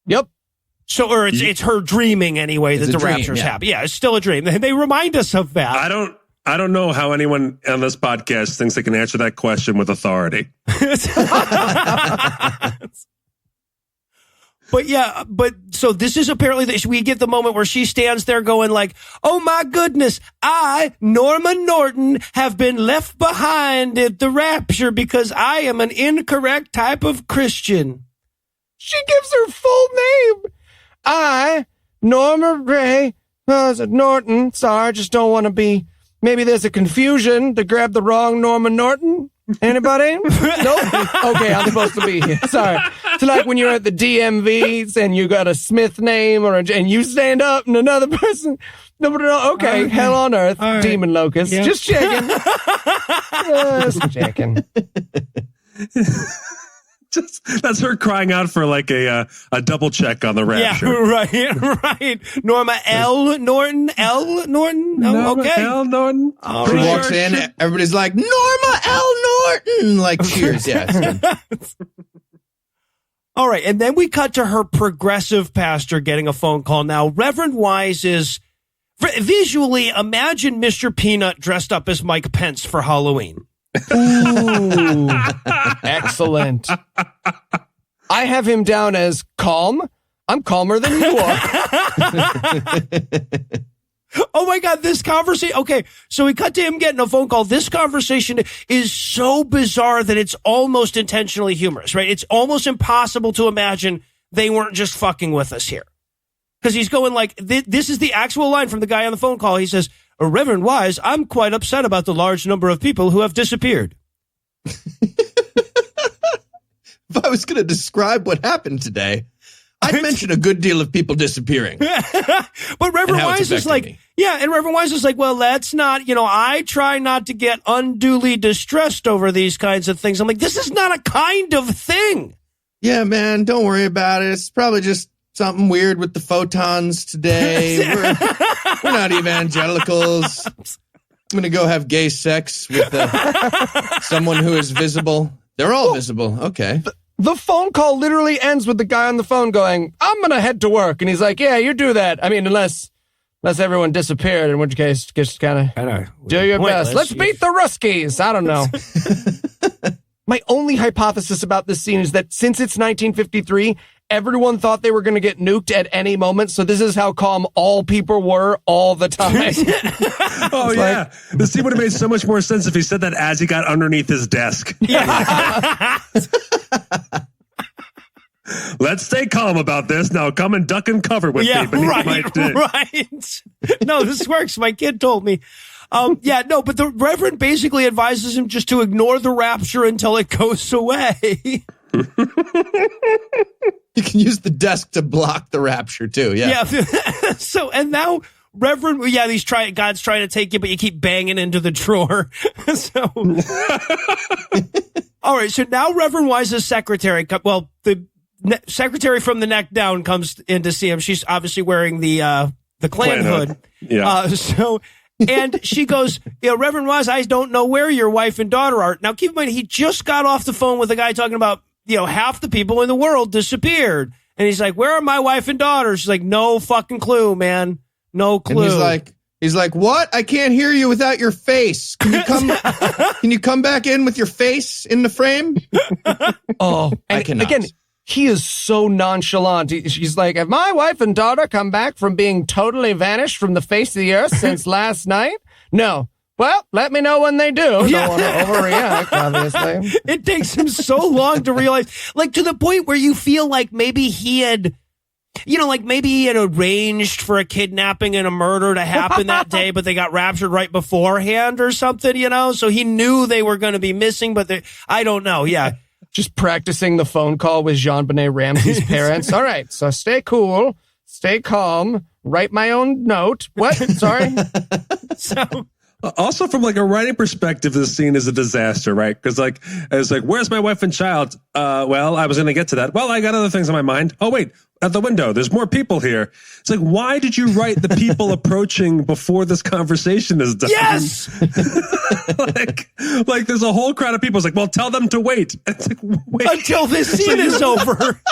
Yep. So, or it's her dreaming anyway that the rapture's happening. Yeah, it's still a dream. They remind us of that. I don't know how anyone on this podcast thinks they can answer that question with authority. But so this is apparently, we get the moment where she stands there going like, oh my goodness, I, Norma Norton, have been left behind at the rapture because I am an incorrect type of Christian. She gives her full name. I, Norma Ray, Norton, sorry, I just don't want to be... Maybe there's a confusion to grab the wrong Norma Norton. Anybody? Nope. Okay, I'm supposed to be here. Sorry. It's like when you're at the DMV and you got a Smith name and you stand up and another person. Okay, hell on earth, right. Demon locust. Yep. Just checking. Just checking. That's her crying out for like a double check on the rapture. Yeah, right. Norma L. Norton. Norma okay. L. Norton. She walks in, everybody's like, Norma L. Norton! Like, cheers, yes. All right, and then we cut to her progressive pastor getting a phone call. Now, Reverend Wise is... Visually, imagine Mr. Peanut dressed up as Mike Pence for Halloween. Ooh, excellent. I have him down as calm. I'm calmer than you are. Oh my God, this conversation. Okay, so we cut to him getting a phone call. This conversation is so bizarre that it's almost intentionally humorous, right? It's almost impossible to imagine they weren't just fucking with us here. Because he's going like, this is the actual line from the guy on the phone call. He says, Reverend Wise, I'm quite upset about the large number of people who have disappeared. if I was going to describe what happened today, I'd mention a good deal of people disappearing. But Reverend Wise is like, and Reverend Wise is like, well, that's not, I try not to get unduly distressed over these kinds of things. I'm like, this is not a kind of thing. Yeah, man, don't worry about it. It's probably just something weird with the photons today. We're not evangelicals. I'm going to go have gay sex with someone who is visible. They're all visible. Okay. The phone call literally ends with the guy on the phone going, I'm going to head to work. And he's like, yeah, you do that. I mean, unless everyone disappeared, in which case, just kind of do your best. Let's beat the Ruskies. I don't know. My only hypothesis about this scene is that since it's 1953, everyone thought they were going to get nuked at any moment. So this is how calm all people were all the time. Oh, yeah. The scene would have made so much more sense if he said that as he got underneath his desk. Yeah. Let's stay calm about this. Now come and duck and cover with me beneath my dick. Right. No, this works. My kid told me. But the Reverend basically advises him just to ignore the rapture until it goes away. You can use the desk to block the rapture too. Yeah. So, and now Reverend, God's trying to take you, but you keep banging into the drawer. So, all right. So now Reverend Wise's secretary, the secretary from the neck down comes in to see him. She's obviously wearing the Klan hood. Yeah. And she goes, Reverend Wise, I don't know where your wife and daughter are. Now, keep in mind, he just got off the phone with a guy talking about, half the people in the world disappeared. And he's like, where are my wife and daughter? She's like, no fucking clue, man. No clue. And he's like, what? I can't hear you without your face. Can you come back in with your face in the frame? Oh, I cannot. Again, he is so nonchalant. She's like, have my wife and daughter come back from being totally vanished from the face of the earth since last night? No. Well, let me know when they do. Don't want to overreact, obviously. It takes him so long to realize, to the point where you feel like maybe he had, arranged for a kidnapping and a murder to happen that day, but they got raptured right beforehand or something, so he knew they were going to be missing, but I don't know. Yeah. Just practicing the phone call with JonBenet Ramsey's parents. All right, so stay cool, stay calm, write my own note. What? Sorry. So, also, from a writing perspective, this scene is a disaster, right? Because it's like, where's my wife and child? Well, I was going to get to that. Well, I got other things on my mind. Oh, wait, at the window, there's more people here. It's like, why did you write the people approaching before this conversation is done? Yes. There's a whole crowd of people. It's like, well, tell them to wait. It's like, wait until this scene is over.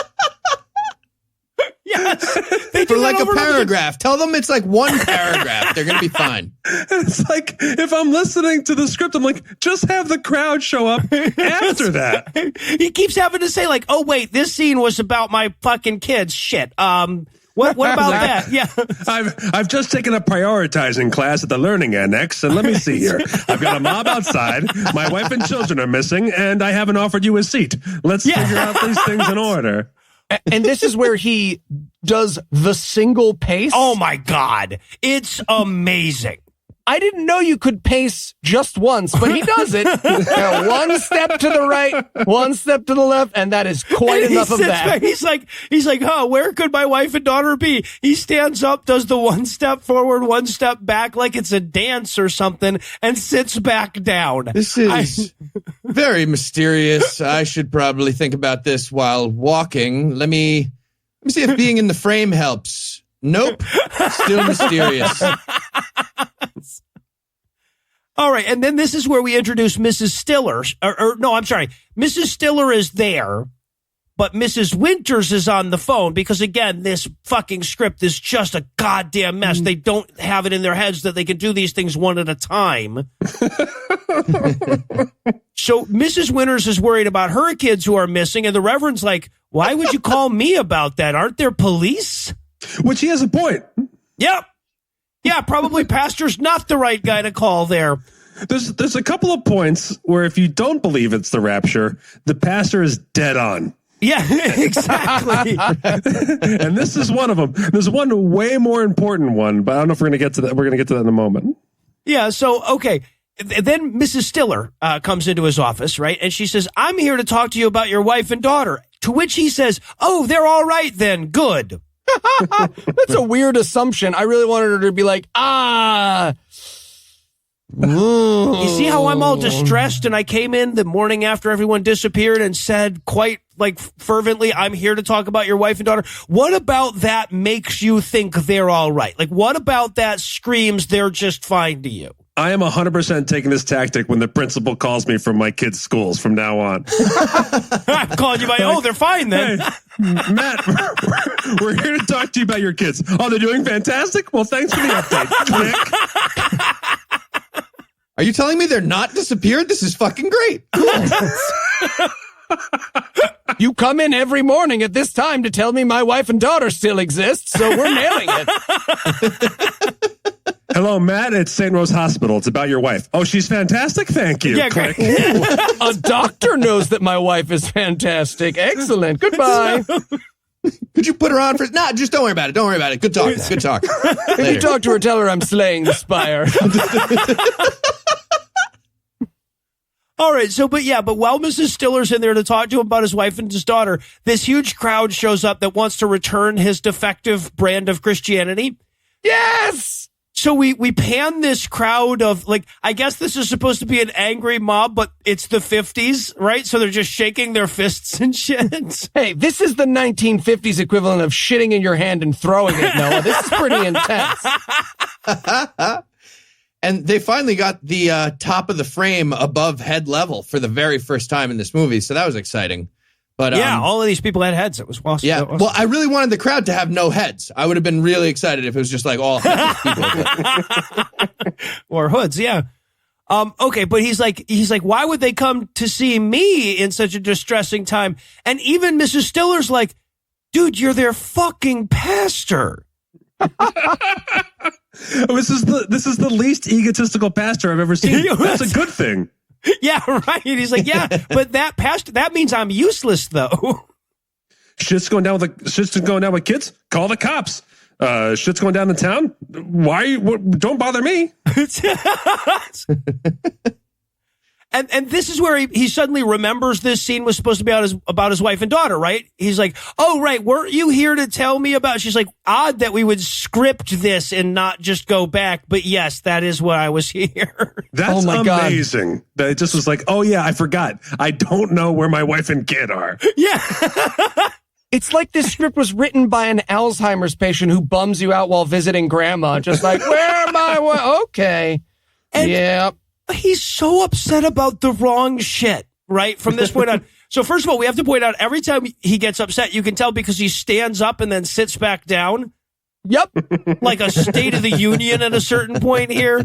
Yes. They for a paragraph. Tell them it's one paragraph. They're going to be fine. It's like, if I'm listening to the script, I'm like, just have the crowd show up after that. He keeps having to say oh, wait, this scene was about my fucking kids. Shit. What about that? Yeah. I've just taken a prioritizing class at the Learning Annex, and let me see here. I've got a mob outside, my wife and children are missing, and I haven't offered you a seat. Let's figure out these things in order. And this is where he does the single pace. Oh, my God. It's amazing. I didn't know you could pace just once, but he does it. One step to the right, one step to the left, and that is quite enough of that. Back. He's like, where could my wife and daughter be? He stands up, does the one step forward, one step back, like it's a dance or something, and sits back down. This is very mysterious. I should probably think about this while walking. Let me see if being in the frame helps. Nope. Still mysterious. All right, and then this is where we introduce Mrs. Stiller. Mrs. Stiller is there, but Mrs. Winters is on the phone because, again, this fucking script is just a goddamn mess. They don't have it in their heads that they can do these things one at a time. So Mrs. Winters is worried about her kids who are missing, and the Reverend's like, why would you call me about that? Aren't there police? Which he has a point. Yep. Yeah, probably pastor's not the right guy to call there. There's a couple of points where if you don't believe it's the rapture, the pastor is dead on. Yeah, exactly. And this is one of them. There's one way more important one, but I don't know if we're going to get to that. We're going to get to that in a moment. Yeah, so, okay. then Mrs. Stiller comes into his office, right? And she says, I'm here to talk to you about your wife and daughter. To which he says, oh, they're all right then. Good. That's a weird assumption. I really wanted her to be like, You see how I'm all distressed and I came in the morning after everyone disappeared and said quite like fervently, I'm here to talk about your wife and daughter. What about that makes you think they're all right? Like, what about that screams they're just fine to you? I am 100% taking this tactic when the principal calls me from my kids' schools from now on. I'm calling you by, they're fine then. Hey, Matt, we're here to talk to you about your kids. Oh, they're doing fantastic? Well, thanks for the update. Click. Are you telling me they're not disappeared? This is fucking great. Cool. You come in every morning at this time to tell me my wife and daughter still exist, so we're nailing it. Hello, Matt. It's St. Rose Hospital. It's about your wife. Oh, she's fantastic. Thank you. Yeah, Click. A doctor knows that my wife is fantastic. Excellent. Goodbye. Could you put her on for? Nah, just don't worry about it. Don't worry about it. Good talk. Good talk. If you talk to her, tell her I'm slaying the spire. All right. So, but while Mrs. Stiller's in there to talk to him about his wife and his daughter, this huge crowd shows up that wants to return his defective brand of Christianity. Yes. So we pan this crowd of, like, I guess this is supposed to be an angry mob, but it's the 50s, right? So they're just shaking their fists and shit. Hey, this is the 1950s equivalent of shitting in your hand and throwing it, Noah. This is pretty intense. And they finally got the top of the frame above head level for the very first time in this movie. So that was exciting. But yeah, all of these people had heads. It was awesome. Yeah. Well, I really wanted the crowd to have no heads. I would have been really excited if it was just like all headless people. Or hoods, yeah. Okay, but he's like, why would they come to see me in such a distressing time? And even Mrs. Stiller's like, dude, you're their fucking pastor. This is the least egotistical pastor I've ever seen. That's a good thing. Yeah, right. He's like, yeah, but that means I'm useless, though. Shit's going down with kids. Call the cops. Shit's going down in town. Don't bother me. And this is where he suddenly remembers this scene was supposed to be about his wife and daughter, right? He's like, oh, right, weren't you here to tell me about? She's like, odd that we would script this and not just go back. But yes, that is what I was here. That's amazing. That it just was like, oh, yeah, I forgot. I don't know where my wife and kid are. Yeah. It's like this script was written by an Alzheimer's patient who bums you out while visiting grandma. Just like, where am I? Okay. And yeah. He's so upset about the wrong shit, right? From this point on. So first of all, we have to point out every time he gets upset, you can tell because he stands up and then sits back down. Yep. Like a State of the Union at a certain point here.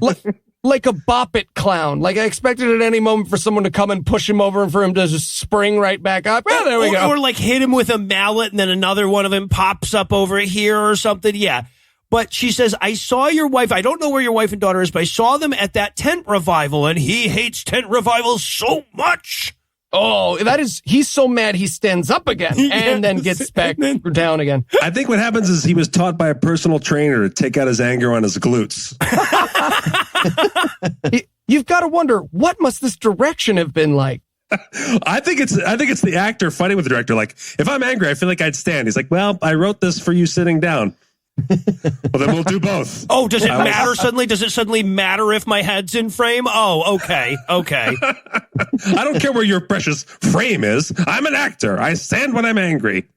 Like a bop it clown. Like I expected at any moment for someone to come and push him over and for him to just spring right back up. Well, there we go. Or like hit him with a mallet and then another one of him pops up over here or something. Yeah. But she says, I saw your wife. I don't know where your wife and daughter is, but I saw them at that tent revival, and he hates tent revivals so much. Oh, he's so mad he stands up again and then gets back down again. I think what happens is he was taught by a personal trainer to take out his anger on his glutes. You've got to wonder, what must this direction have been like? I think it's the actor fighting with the director. Like, if I'm angry, I feel like I'd stand. He's like, well, I wrote this for you sitting down. Well, then we'll do both. Oh, does it matter suddenly? Does it suddenly matter if my head's in frame? Oh, okay. I don't care where your precious frame is. I'm an actor. I stand when I'm angry.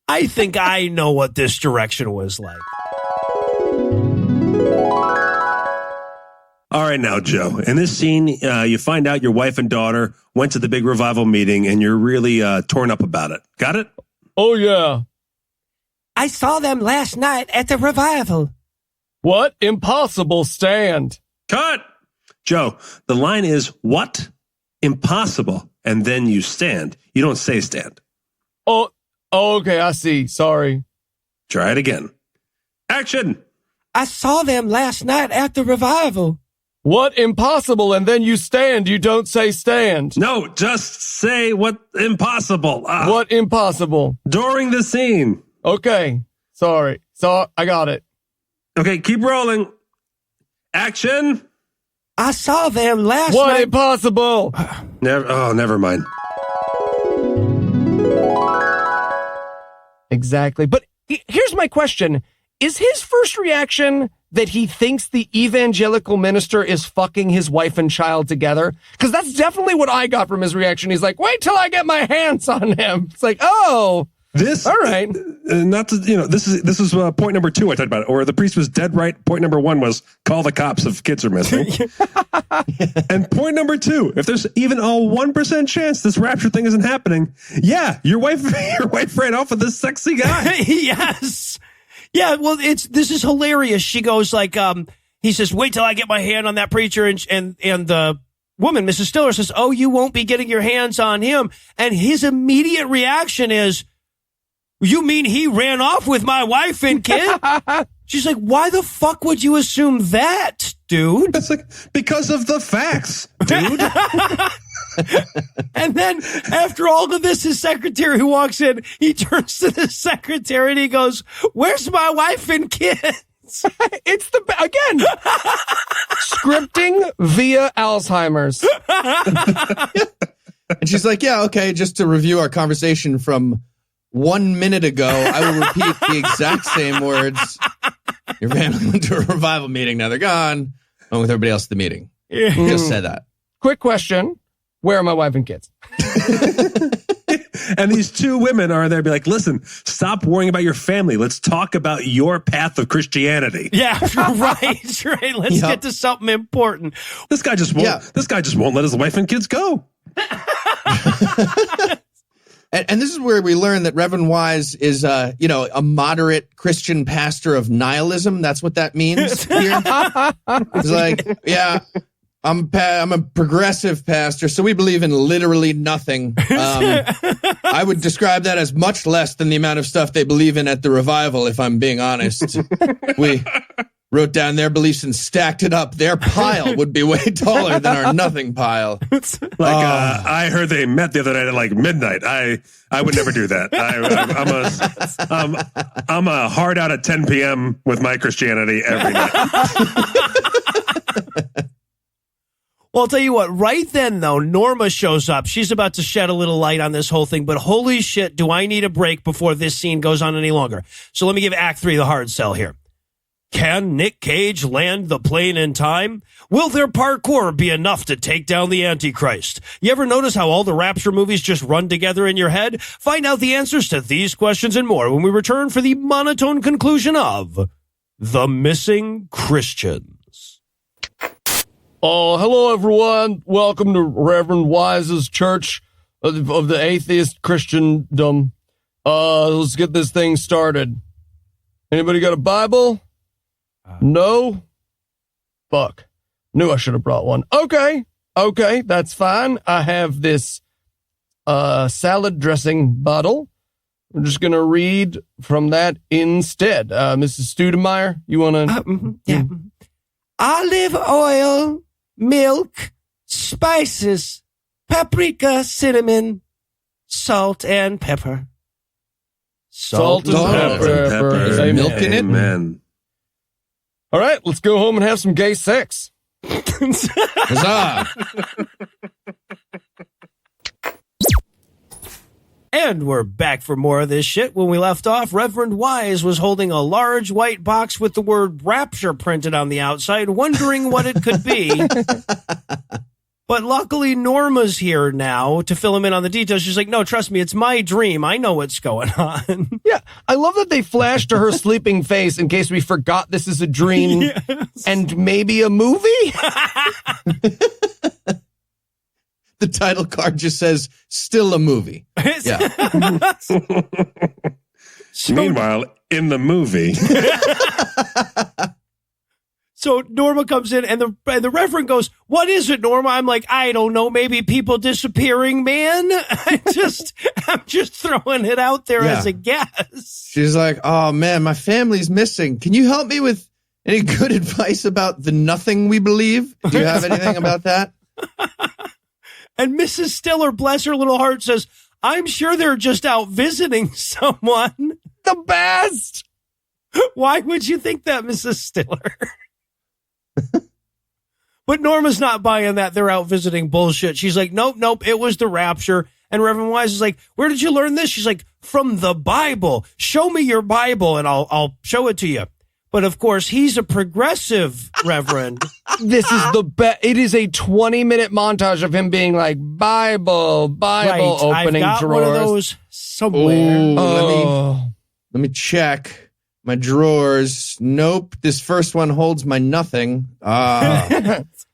I think I know what this direction was like. All right, now, Joe. In this scene, you find out your wife and daughter went to the big revival meeting, and you're really torn up about it. Got it? Oh, yeah. I saw them last night at the revival. What? Impossible stand. Cut! Joe, the line is, what? Impossible. And then you stand. You don't say stand. Oh, okay, I see. Sorry. Try it again. Action! I saw them last night at the revival. What? Impossible, and then you stand. You don't say stand. No, just say what impossible. What impossible? During the scene. Okay, sorry. So I got it. Okay, keep rolling. Action. I saw them last What night. impossible? Never mind. Exactly. But here's my question. Is his first reaction that he thinks the evangelical minister is fucking his wife and child together? Because that's definitely what I got from his reaction. He's like, wait till I get my hands on him. It's like, oh, all right. This is point number 2 I talked about, or the priest was dead right. Point number 1 was call the cops if kids are missing. And point number 2, if there's even a 1% chance this rapture thing isn't happening, yeah, your wife ran off with this sexy guy. Yes. Yeah, well, this is hilarious. She goes like, he says, wait till I get my hand on that preacher, and the woman, Mrs. Stiller, says, oh, you won't be getting your hands on him. And his immediate reaction is, you mean he ran off with my wife and kid? She's like, why the fuck would you assume that, dude? It's like, because of the facts, dude. And then after all of this, his secretary who walks in, he turns to the secretary and he goes, where's my wife and kids? It's again, scripting via Alzheimer's. And she's like, yeah, okay, just to review our conversation from 1 minute ago, I will repeat the exact same words. Your family went to a revival meeting. Now they're gone. Along with everybody else at the meeting. Just said that. Quick question. Where are my wife and kids? And these 2 women are there to be like, listen, stop worrying about your family. Let's talk about your path of Christianity. Yeah, right. Let's get to something important. This guy just won't let his wife and kids go. And this is where we learn that Reverend Wise is, a moderate Christian pastor of nihilism. That's what that means here. He's like, yeah, I'm a progressive pastor, so we believe in literally nothing. I would describe that as much less than the amount of stuff they believe in at the revival, if I'm being honest. We wrote down their beliefs and stacked it up. Their pile would be way taller than our nothing pile. I heard they met the other night at like midnight. I would never do that. I'm a hard out at 10 p.m. with my Christianity every night. Well, I'll tell you what, right then, though, Norma shows up. She's about to shed a little light on this whole thing, but holy shit, do I need a break before this scene goes on any longer. So let me give Act 3 the hard sell here. Can Nick Cage land the plane in time? Will their parkour be enough to take down the Antichrist? You ever notice how all the Rapture movies just run together in your head? Find out the answers to these questions and more when we return for the monotone conclusion of The Missing Christians. Hello, everyone. Welcome to Reverend Wise's Church of the Atheist Christendom. Let's get this thing started. Anybody got a Bible? No? Fuck. Knew I should have brought one. Okay, that's fine. I have this salad dressing bottle. I'm just going to read from that instead. Mrs. Studemeyer, you want to... Yeah. Olive oil, milk, spices, paprika, cinnamon, salt, and pepper. Salt and pepper. Is there milk in it? Amen. All right, let's go home and have some gay sex. Huzzah! And we're back for more of this shit. When we left off, Reverend Wise was holding a large white box with the word rapture printed on the outside, wondering what it could be. But luckily, Norma's here now to fill him in on the details. She's like, no, trust me, it's my dream. I know what's going on. Yeah, I love that they flashed to her sleeping face in case we forgot this is a dream and maybe a movie. The title card just says, still a movie. Yeah. Meanwhile, in the movie... So Norma comes in and the Reverend goes, what is it, Norma? I'm like, I don't know. Maybe people disappearing, man. I'm just throwing it out there as a guess. She's like, oh man, my family's missing. Can you help me with any good advice about the nothing we believe? Do you have anything about that? And Mrs. Stiller, bless her little heart, says, I'm sure they're just out visiting someone. The best. Why would you think that, Mrs. Stiller? But Norma's not buying that. They're out visiting bullshit. She's like, nope, it was the rapture. And Reverend Wise is like, where did you learn this? She's like, from the Bible. Show me your Bible and I'll show it to you. But of course, he's a progressive reverend. This is the best. It is a 20-minute montage of him being like, Bible, Right. opening I've got drawers. one of those somewhere. Ooh, let me check my drawers. Nope. This first one holds my nothing.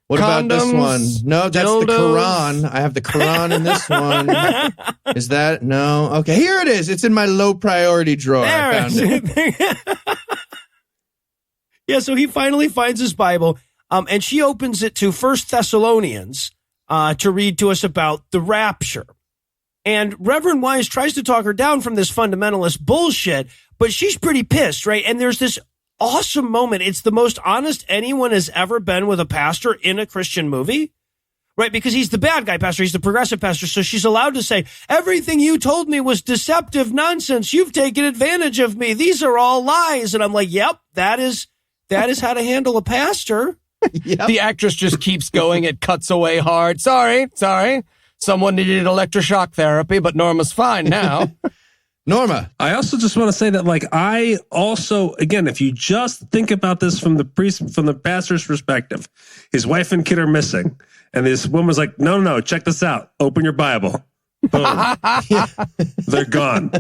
What about this Condoms, one? No, that's the dildos. Quran. I have the Quran in this one. Is that? No. Okay, here it is. It's in my low priority drawer. I found it. Yeah, so he finally finds his Bible, and she opens it to 1 Thessalonians to read to us about the rapture. And Reverend Wise tries to talk her down from this fundamentalist bullshit, but she's pretty pissed, right? And there's this awesome moment. It's the most honest anyone has ever been with a pastor in a Christian movie, right? Because he's the bad guy pastor. He's the progressive pastor. So she's allowed to say, everything you told me was deceptive nonsense. You've taken advantage of me. These are all lies. And I'm like, yep, that is how to handle a pastor. Yep. The actress just keeps going. It cuts away hard. Sorry. Someone needed electroshock therapy, but Norma's fine now. Norma. I also just want to say that, like, I also, again, if you just think about this from the pastor's perspective, his wife and kid are missing, and this woman's like, no, check this out. Open your Bible. Boom. They're gone.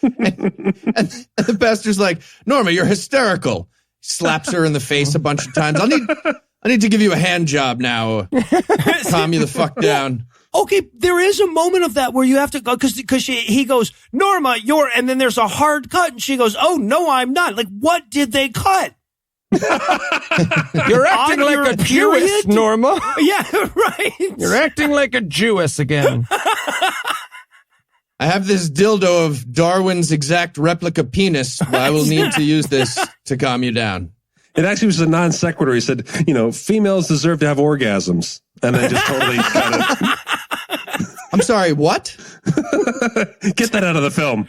And the pastor's like, Norma, you're hysterical. Slaps her in the face a bunch of times. I need to give you a hand job now. Calm you the fuck down. Okay, there is a moment of that where you have to go because he goes, Norma, and then there's a hard cut, and she goes, oh no, I'm not. Like, what did they cut? You're acting like a Jewess, Norma. Yeah, right. You're acting like a Jewess again. I have this dildo of Darwin's exact replica penis. But I will need to use this to calm you down. It actually was a non sequitur. He said, females deserve to have orgasms. And then just totally cut it. I'm sorry, what? Get that out of the film.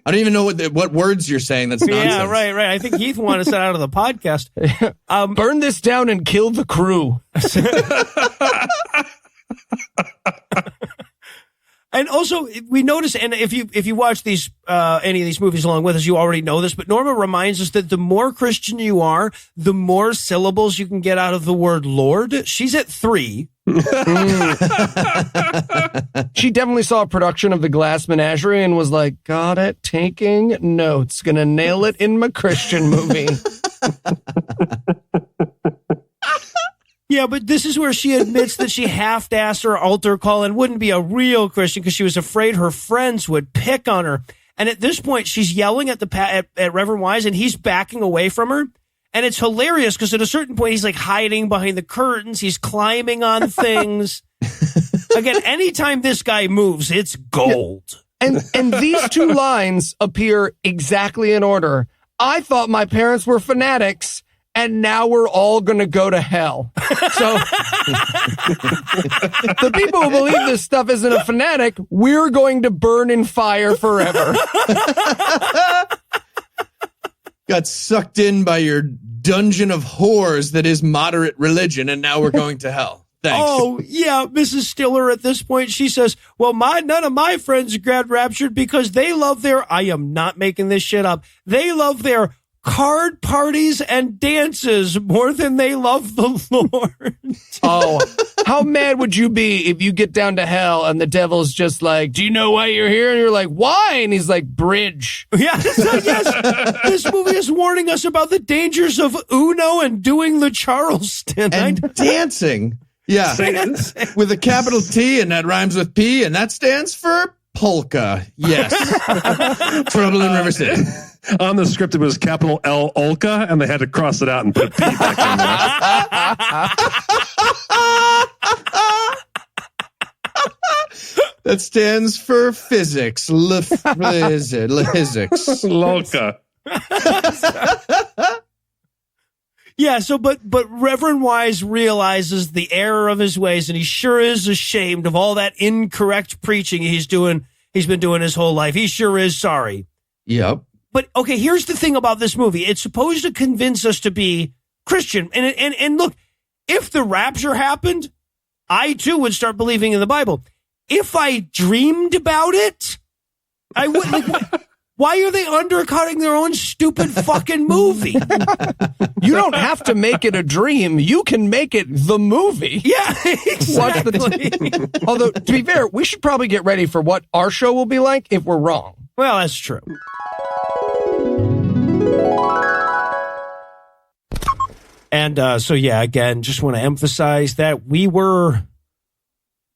I don't even know what words you're saying. That's nonsense. Yeah, right. I think Heath wanted us out of the podcast. Burn this down and kill the crew. And also, we notice, and if you watch these any of these movies along with us, you already know this, but Norma reminds us that the more Christian you are, the more syllables you can get out of the word Lord. She's at 3. She definitely saw a production of The Glass Menagerie and was like, got it, taking notes, gonna nail it in my Christian movie. Yeah, but this is where she admits that she half-assed her altar call and wouldn't be a real Christian because she was afraid her friends would pick on her. And at this point, she's yelling at at Reverend Wise, and he's backing away from her. And it's hilarious because at a certain point, he's like hiding behind the curtains. He's climbing on things. Again, anytime this guy moves, it's gold. And these two lines appear exactly in order. I thought my parents were fanatics, and now we're all going to go to hell. So the people who believe this stuff isn't a fanatic, we're going to burn in fire forever. Got sucked in by your dungeon of whores that is moderate religion, and now we're going to hell. Thanks. Oh, yeah, Mrs. Stiller at this point, she says, well, none of my friends got raptured because they love I am not making this shit up, they love their card parties and dances more than they love the Lord. Oh, how mad would you be if you get down to hell and the devil's just like, do you know why you're here? And you're like, why? And he's like, bridge. Yeah, so yes, this movie is warning us about the dangers of Uno and doing the Charleston. And dancing. Yeah. With a capital T, and that rhymes with P, and that stands for polka. Yes. Trouble in River City. On the script, it was capital L Olka, and they had to cross it out and put a P back in That stands for physics. Physics. Lolka. Yeah, so but Reverend Wise realizes the error of his ways, and he sure is ashamed of all that incorrect preaching he's been doing his whole life. He sure is sorry. Yep. But okay, here's the thing about this movie. It's supposed to convince us to be Christian. And look, if the rapture happened, I too would start believing in the Bible. If I dreamed about it, I would. Why are they undercutting their own stupid fucking movie? You don't have to make it a dream. You can make it the movie. Yeah, exactly. Although, to be fair, we should probably get ready for what our show will be like if we're wrong. Well, that's true. And so, yeah, again, just want to emphasize that we were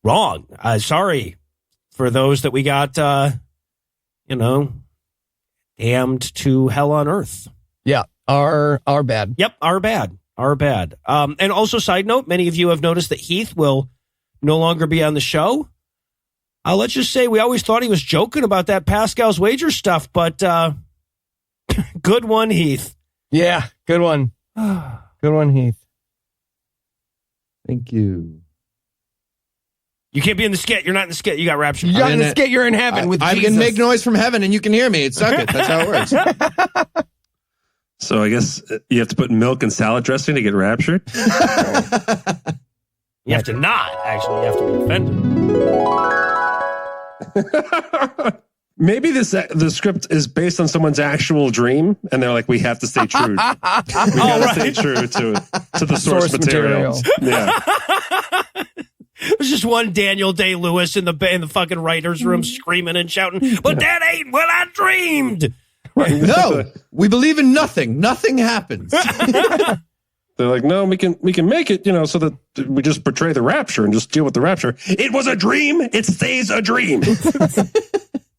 wrong. Sorry for those that we got, damned to hell on earth. Yeah, our bad. Yep, our bad. And also, side note, many of you have noticed that Heath will no longer be on the show. Let's just say we always thought he was joking about that Pascal's wager stuff, but good one, Heath. Yeah, good one. Good one, Heath. Thank you. You can't be in the skit. You're not in the skit. You got raptured. You got in the skit. You're in heaven with Jesus. I can make noise from heaven and you can hear me. It's suck it. That's how it works. So I guess you have to put milk and salad dressing to get raptured? You have to not, actually. You have to be offended. Maybe the script is based on someone's actual dream, and they're like, we have to stay true. We have to stay true to the source material. Yeah. There's just one Daniel Day-Lewis in the fucking writer's room screaming and shouting, but that ain't what I dreamed. No, we believe in nothing. Nothing happens. They're like, no, we can make it, so that we just portray the rapture and just deal with the rapture. It was a dream. It stays a dream.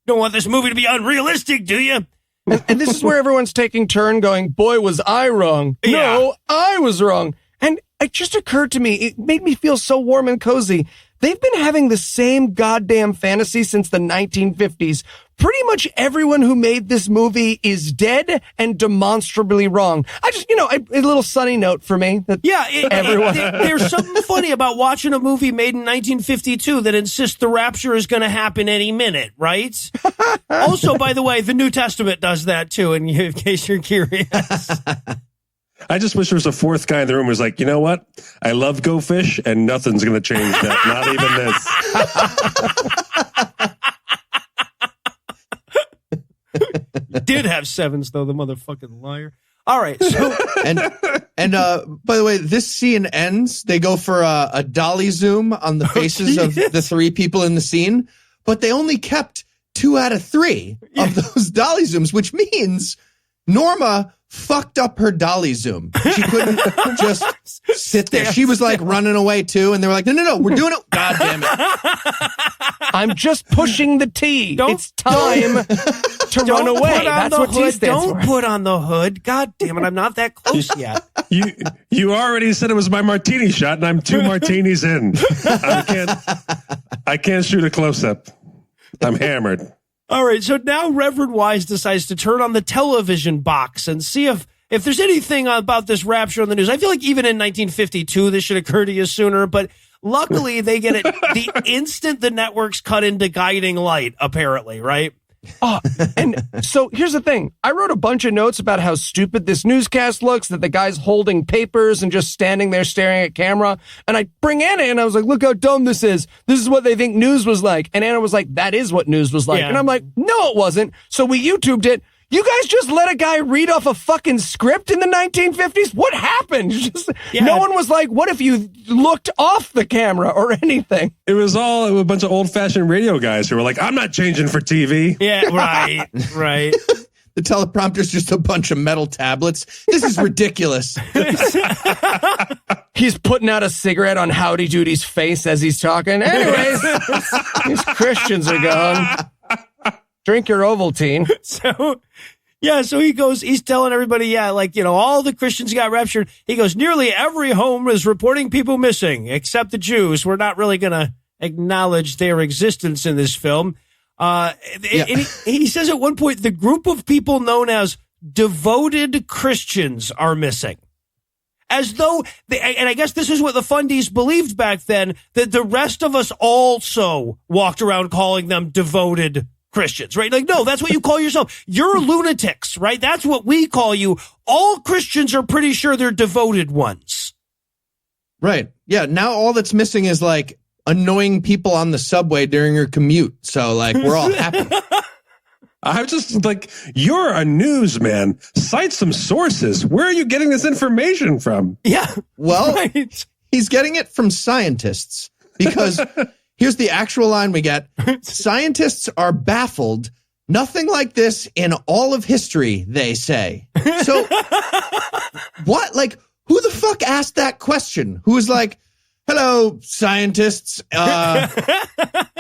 Don't want this movie to be unrealistic, do you? And this is where everyone's taking turn going, boy, was I wrong. Yeah. No, I was wrong. And it just occurred to me, it made me feel so warm and cozy. They've been having the same goddamn fantasy since the 1950s. Pretty much everyone who made this movie is dead and demonstrably wrong. I just, a little sunny note for me. That everyone. There's something funny about watching a movie made in 1952 that insists the rapture is going to happen any minute, right? Also, by the way, the New Testament does that too, in case you're curious. I just wish there was a fourth guy in the room who was like, you know what? I love Go Fish, and nothing's going to change that. Not even this. Did have sevens, though, the motherfucking liar. All right. So and by the way, this scene ends. They go for a dolly zoom on the faces of the three people in the scene, but they only kept 2 out of 3 of those dolly zooms, which means Norma fucked up her dolly zoom. She couldn't just sit there. She was like running away too, and they were like, no, we're doing it. God damn it. I'm just pushing the T. It's time to run away. That's what T stands for. Don't put on the hood. God damn it, I'm not that close yet. You already said it was my martini shot, and I'm 2 martinis in. I can't shoot a close-up. I'm hammered. All right, so now Reverend Wise decides to turn on the television box and see if there's anything about this rapture on the news. I feel like even in 1952, this should occur to you sooner, but luckily they get it the instant the networks cut into guiding light, apparently, right? Oh, and so here's the thing. I wrote a bunch of notes about how stupid this newscast looks, that the guy's holding papers and just standing there staring at camera. And I bring Anna in, I was like, look how dumb this is. This is what they think news was like. And Anna was like, that is what news was like. Yeah. And I'm like, no, it wasn't. So we YouTubed it. You guys just let a guy read off a fucking script in the 1950s? What happened? No one was like, what if you looked off the camera or anything? It was all a bunch of old-fashioned radio guys who were like, I'm not changing for TV. Yeah, right. The teleprompter's just a bunch of metal tablets. This is ridiculous. He's putting out a cigarette on Howdy Doody's face as he's talking. Anyways, these Christians are gone. Drink your Ovaltine. So he's telling everybody, all the Christians got raptured. He goes, nearly every home is reporting people missing, except the Jews. We're not really going to acknowledge their existence in this film. And he says at one point, the group of people known as devoted Christians are missing. As though, and I guess this is what the fundies believed back then, that the rest of us also walked around calling them devoted Christians, right? Like, no, that's what you call yourself. You're lunatics, right? That's what we call you. All Christians are pretty sure they're devoted ones. Right. Yeah. Now all that's missing is like annoying people on the subway during your commute. So like we're all happy. I'm just like, you're a newsman. Cite some sources. Where are you getting this information from? Yeah. Well, right. He's getting it from scientists because here's the actual line we get. Scientists are baffled. Nothing like this in all of history, they say. So what? Like, who the fuck asked that question? Who was like, hello, scientists.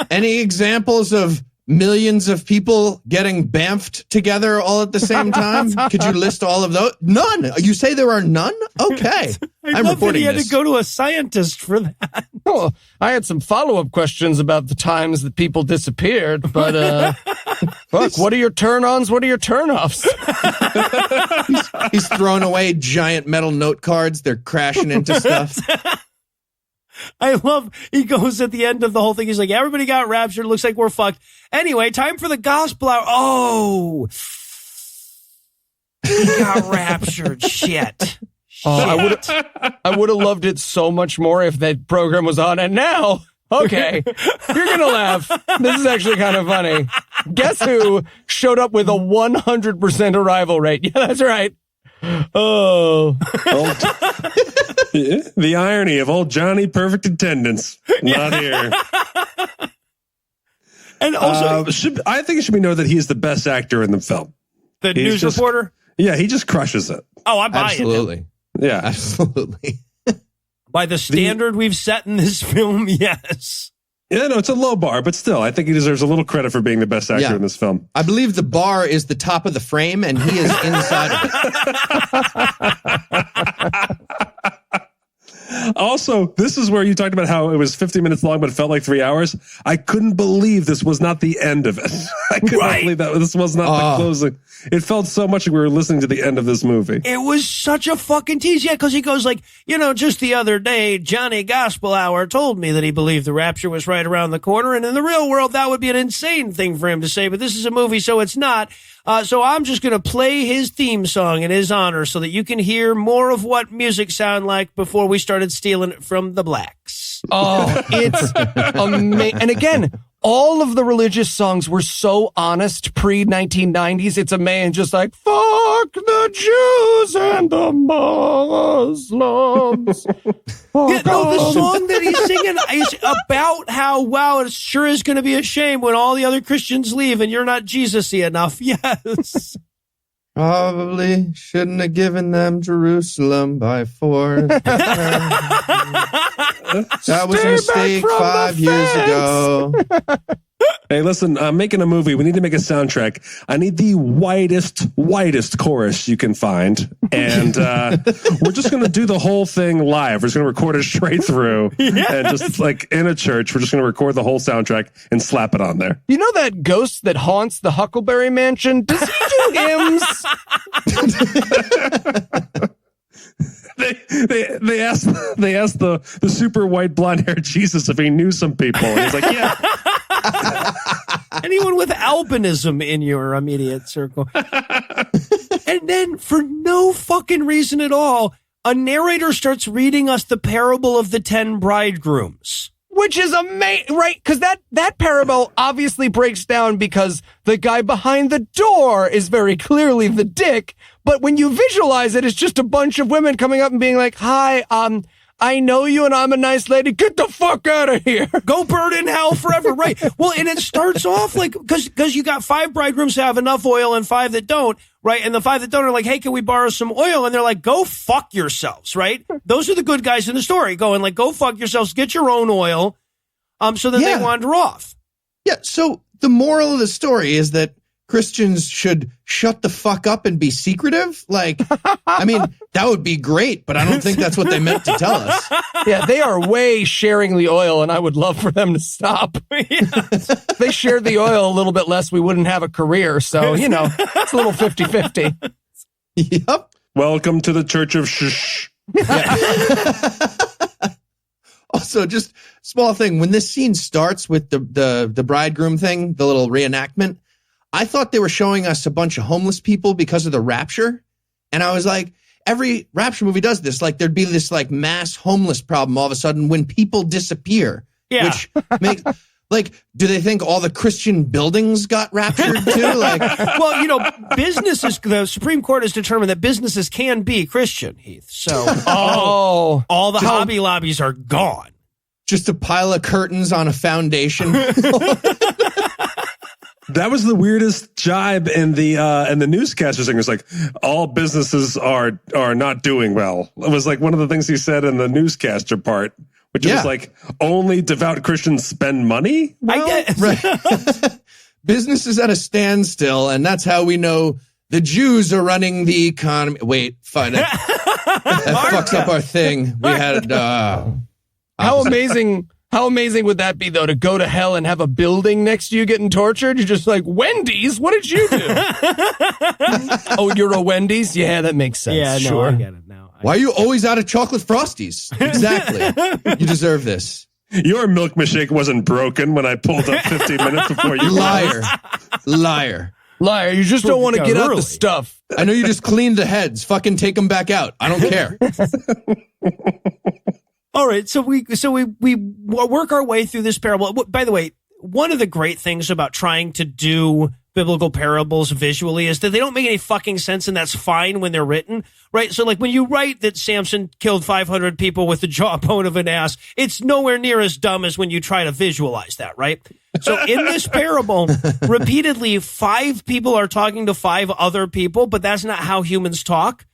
Any examples of millions of people getting bamfed together all at the same time? Could you list all of those? None. You say there are none? Okay. I'm love that reporting he had this. to go to a scientist for that. Oh, I had some follow-up questions about the times that people disappeared, but fuck, what are your turn-ons? What are your turn-offs? He's throwing away giant metal note cards. They're crashing into stuff. I love, he goes at the end of the whole thing. He's like, everybody got raptured. Looks like we're fucked. Anyway, time for the gospel hour. Oh, he got raptured. Shit. I would have loved it so much more if that program was on. And now, okay, you're going to laugh. This is actually kind of funny. Guess who showed up with a 100% arrival rate? Yeah, that's right. Oh. The irony of old Johnny Perfect Attendance. Not here. And also, I think it should be noted that he's the best actor in the film. the news reporter. Yeah, he just crushes it. Oh, I buy Absolutely. it. Yeah. Absolutely. By the standard we've set in this film, yes. Yeah, no, it's a low bar, but still, I think he deserves a little credit for being the best actor in this film. I believe the bar is the top of the frame, and he is inside of it. Also, this is where you talked about how it was 50 minutes long, but it felt like 3 hours. I couldn't believe this was not the end of it. I could not believe that this was not the closing. It felt so much like we were listening to the end of this movie. It was such a fucking tease. Yeah, because he goes like, just the other day, Johnny Gospel Hour told me that he believed the rapture was right around the corner. And in the real world, that would be an insane thing for him to say. But this is a movie, so it's not. So I'm just going to play his theme song in his honor so that you can hear more of what music sound like before we started stealing it from the blacks. Oh, it's amazing. And again, all of the religious songs were so honest pre-1990s. It's amazing. Just like, fuck the Jews and the Muslims. The song that he's singing is about how, wow, it sure is going to be a shame when all the other Christians leave and you're not Jesus-y enough. Yes. Probably shouldn't have given them Jerusalem by force. That was a mistake 5 years ago. Hey, listen, I'm making a movie. We need to make a soundtrack. I need the whitest chorus you can find. And we're just going to do the whole thing live. We're just going to record it straight through. Yes. And just like in a church, we're just going to record the whole soundtrack and slap it on there. You know that ghost that haunts the Huckleberry Mansion? Does he do hymns? They asked the super white blonde haired Jesus if he knew some people. And he's like, yeah. Anyone with albinism in your immediate circle. And then for no fucking reason at all, a narrator starts reading us the parable of the 10 bridegrooms. Which is amazing, right? Because that parable obviously breaks down because the guy behind the door is very clearly the dick. But when you visualize it, it's just a bunch of women coming up and being like, hi, I know you and I'm a nice lady. Get the fuck out of here. Go burn in hell forever. Right. Well, and it starts off like, because you got 5 bridegrooms that have enough oil and 5 that don't. Right. And the 5 that don't are like, hey, can we borrow some oil? And they're like, go fuck yourselves. Right. Those are the good guys in the story going like, go fuck yourselves. Get your own oil. So then they wander off. Yeah. So the moral of the story is that Christians should shut the fuck up and be secretive. Like, I mean, that would be great, but I don't think that's what they meant to tell us. Yeah, they are way sharing the oil, and I would love for them to stop. If they shared the oil a little bit less, we wouldn't have a career. So, it's a little 50-50. Yep. Welcome to the Church of Shh. Yeah. Also, just small thing. When this scene starts with the bridegroom thing, the little reenactment, I thought they were showing us a bunch of homeless people because of the rapture. And I was like, every rapture movie does this. Like there'd be this like mass homeless problem all of a sudden when people disappear. Yeah. Which makes like, do they think all the Christian buildings got raptured too? Like, well, businesses, the Supreme Court has determined that businesses can be Christian, Heath. So all the Hobby Lobbies are gone. Just a pile of curtains on a foundation. That was the weirdest jibe in the newscaster thing. It was like all businesses are not doing well. It was like one of the things he said in the newscaster part, which was like only devout Christians spend money. Well, I guess. Right. Business is at a standstill, and that's how we know the Jews are running the economy. Wait, fine. That fucks up our thing. We had how amazing would that be, though, to go to hell and have a building next to you getting tortured? You're just like, Wendy's? What did you do? Oh, you're a Wendy's? Yeah, that makes sense. Yeah, sure. I get it now. Why are you always out of chocolate Frosties? Exactly. You deserve this. Your milk machine wasn't broken when I pulled up 15 minutes before you. Liar. You just don't want to get out the stuff. I know you just cleaned the heads. Fucking take them back out. I don't care. All right, so we work our way through this parable. By the way, one of the great things about trying to do biblical parables visually is that they don't make any fucking sense, and that's fine when they're written, right? So like when you write that Samson killed 500 people with the jawbone of an ass, it's nowhere near as dumb as when you try to visualize that, right? So in this parable, repeatedly 5 people are talking to 5 other people, but that's not how humans talk.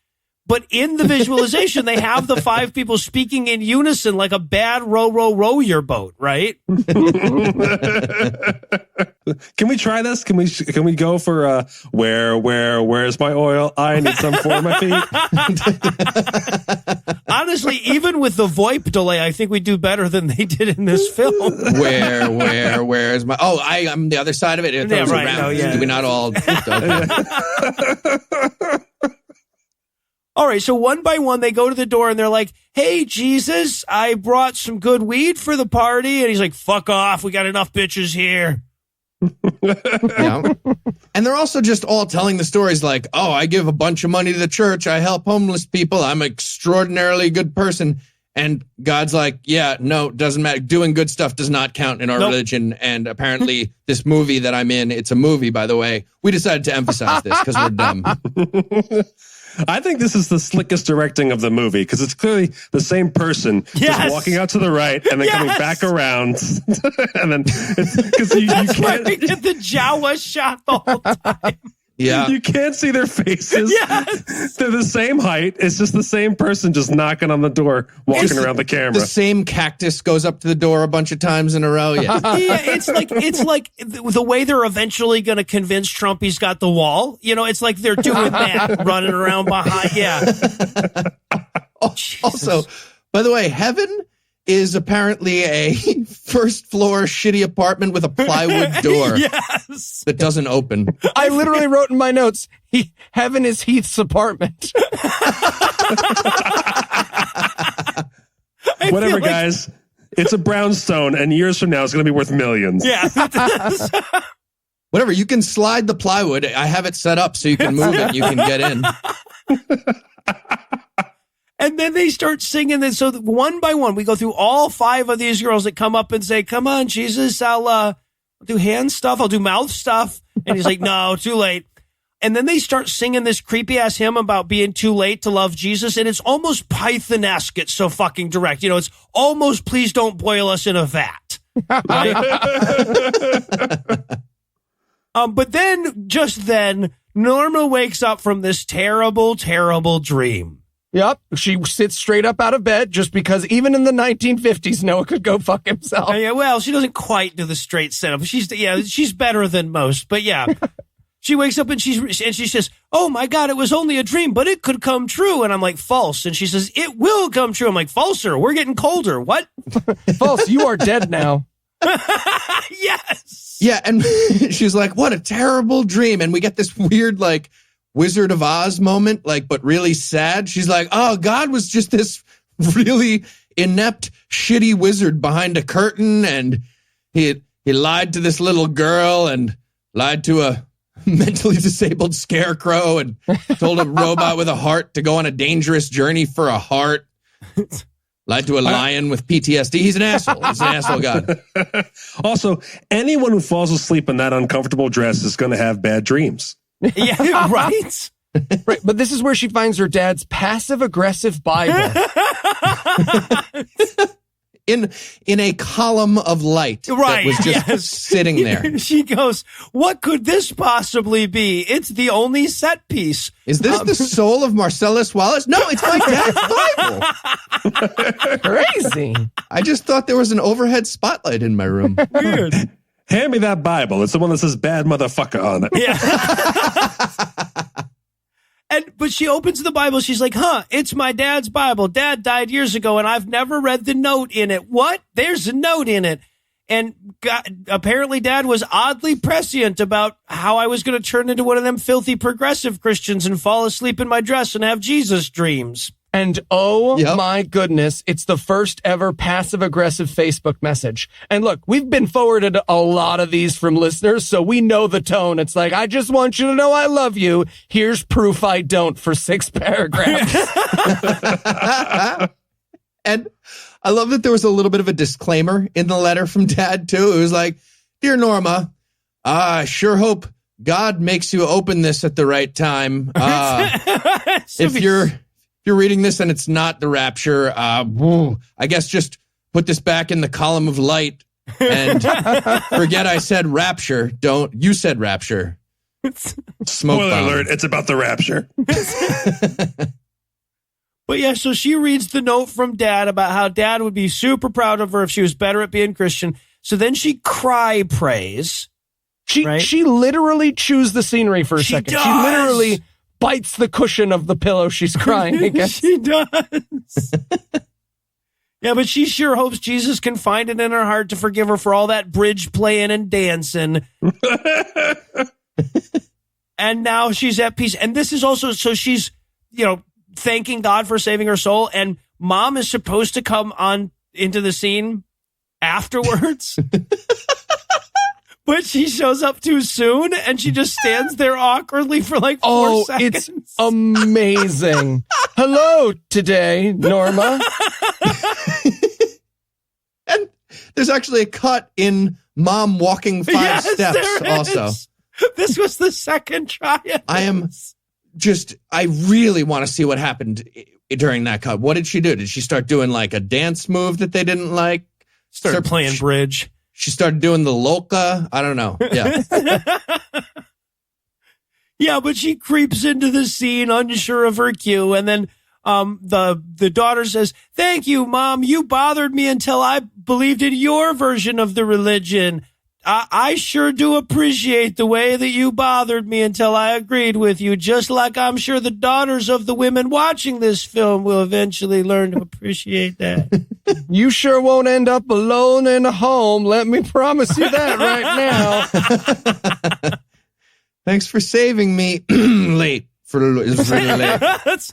But in the visualization, they have the 5 people speaking in unison like a bad row your boat, right? Can we try this? Can we go for where's my oil? I need some for my feet. Honestly, even with the VoIP delay, I think we do better than they did in this film. Where's my? Oh, I'm the other side of it. It throws right. around. No, yeah. Do we not all? All right, so one by one, they go to the door and they're like, hey, Jesus, I brought some good weed for the party. And he's like, fuck off. We got enough bitches here. Yeah. And they're also just all telling the stories like, oh, I give a bunch of money to the church. I help homeless people. I'm an extraordinarily good person. And God's like, yeah, no, doesn't matter. Doing good stuff does not count in our religion. And apparently this movie that I'm in, it's a movie, by the way. We decided to emphasize this because we're dumb. I think this is the slickest directing of the movie because it's clearly the same person just walking out to the right and then coming back around. And then because you can't get the Jawa shot the whole time. Yeah. You can't see their faces. Yes. They're the same height. It's just the same person just knocking on the door, walking around the camera. The same cactus goes up to the door a bunch of times in a row. Yeah. Yeah, it's like the way they're eventually going to convince Trump he's got the wall. It's like they're doing that, running around behind. Yeah. Also, by the way, heaven is apparently a first floor shitty apartment with a plywood door that doesn't open. I literally wrote in my notes, heaven is Heath's apartment. Whatever, guys. It's a brownstone, and years from now, it's going to be worth millions. Yeah. Whatever. You can slide the plywood. I have it set up so you can move it. You can get in. And then they start singing. And so one by one, we go through all 5 of these girls that come up and say, come on, Jesus, I'll do hand stuff. I'll do mouth stuff. And he's like, no, too late. And then they start singing this creepy ass hymn about being too late to love Jesus. And it's almost Python-esque. It's so fucking direct. It's almost please don't boil us in a vat. Right? But then, just then, Norma wakes up from this terrible, terrible dream. Yep. She sits straight up out of bed just because even in the 1950s, Noah could go fuck himself. Yeah, well, she doesn't quite do the straight setup. She's better than most. But yeah, she wakes up and she says, oh my God, it was only a dream, but it could come true. And I'm like, false. And she says, it will come true. I'm like, falser. We're getting colder. What? False. You are dead now. Yes. Yeah. And she's like, what a terrible dream. And we get this weird, like, Wizard of Oz moment, but really sad. She's like, oh, God was just this really inept, shitty wizard behind a curtain. And he lied to this little girl and lied to mentally disabled scarecrow and told a robot with a heart to go on a dangerous journey for a heart. Lied to a lion with PTSD. He's an asshole. He's an asshole god. Also, anyone who falls asleep in that uncomfortable dress is going to have bad dreams. Yeah, right? Right, but this is where she finds her dad's passive-aggressive Bible. In a column of light that was just sitting there. She goes, what could this possibly be? It's the only set piece. Is this the soul of Marcellus Wallace? No, it's my dad's Bible. Crazy. I just thought there was an overhead spotlight in my room. Weird. Hand me that Bible. It's the one that says bad motherfucker on it. Yeah. But she opens the Bible. She's like, it's my dad's Bible. Dad died years ago, and I've never read the note in it. What? There's a note in it. And apparently Dad was oddly prescient about how I was going to turn into one of them filthy progressive Christians and fall asleep in my dress and have Jesus dreams. And my goodness, it's the first ever passive-aggressive Facebook message. And look, we've been forwarded a lot of these from listeners, so we know the tone. It's like, I just want you to know I love you. Here's proof I don't for 6 paragraphs. And I love that there was a little bit of a disclaimer in the letter from Dad, too. It was like, Dear Norma, I sure hope God makes you open this at the right time. If you're reading this and it's not the rapture, I guess just put this back in the column of light and forget I said rapture. You said rapture. Smoke Spoiler bomb. alert, it's about the rapture. But yeah, so she reads the note from Dad about how Dad would be super proud of her if she was better at being Christian. So then she cry prays. She literally chews the scenery for a second. Does. She literally bites the cushion of the pillow she's crying against. She does. Yeah, but she sure hopes Jesus can find it in her heart to forgive her for all that bridge playing and dancing. And now she's at peace. And this is also, so she's, thanking God for saving her soul. And Mom is supposed to come on into the scene afterwards. But she shows up too soon, and she just stands there awkwardly for like 4 seconds. It's amazing. Hello today, Norma. And there's actually a cut in Mom walking 5 steps also. This was the second try. I really want to see what happened during that cut. What did she do? Did she start doing like a dance move that they didn't like? Started playing bridge. She started doing the loca. I don't know. Yeah. Yeah, but she creeps into the scene unsure of her cue. And then the daughter says, "Thank you, Mom. You bothered me until I believed in your version of the religion. I sure do appreciate the way that you bothered me until I agreed with you, just like I'm sure the daughters of the women watching this film will eventually learn to appreciate that." You sure won't end up alone in a home. Let me promise you that right now. Thanks for saving me. Late. It's really late.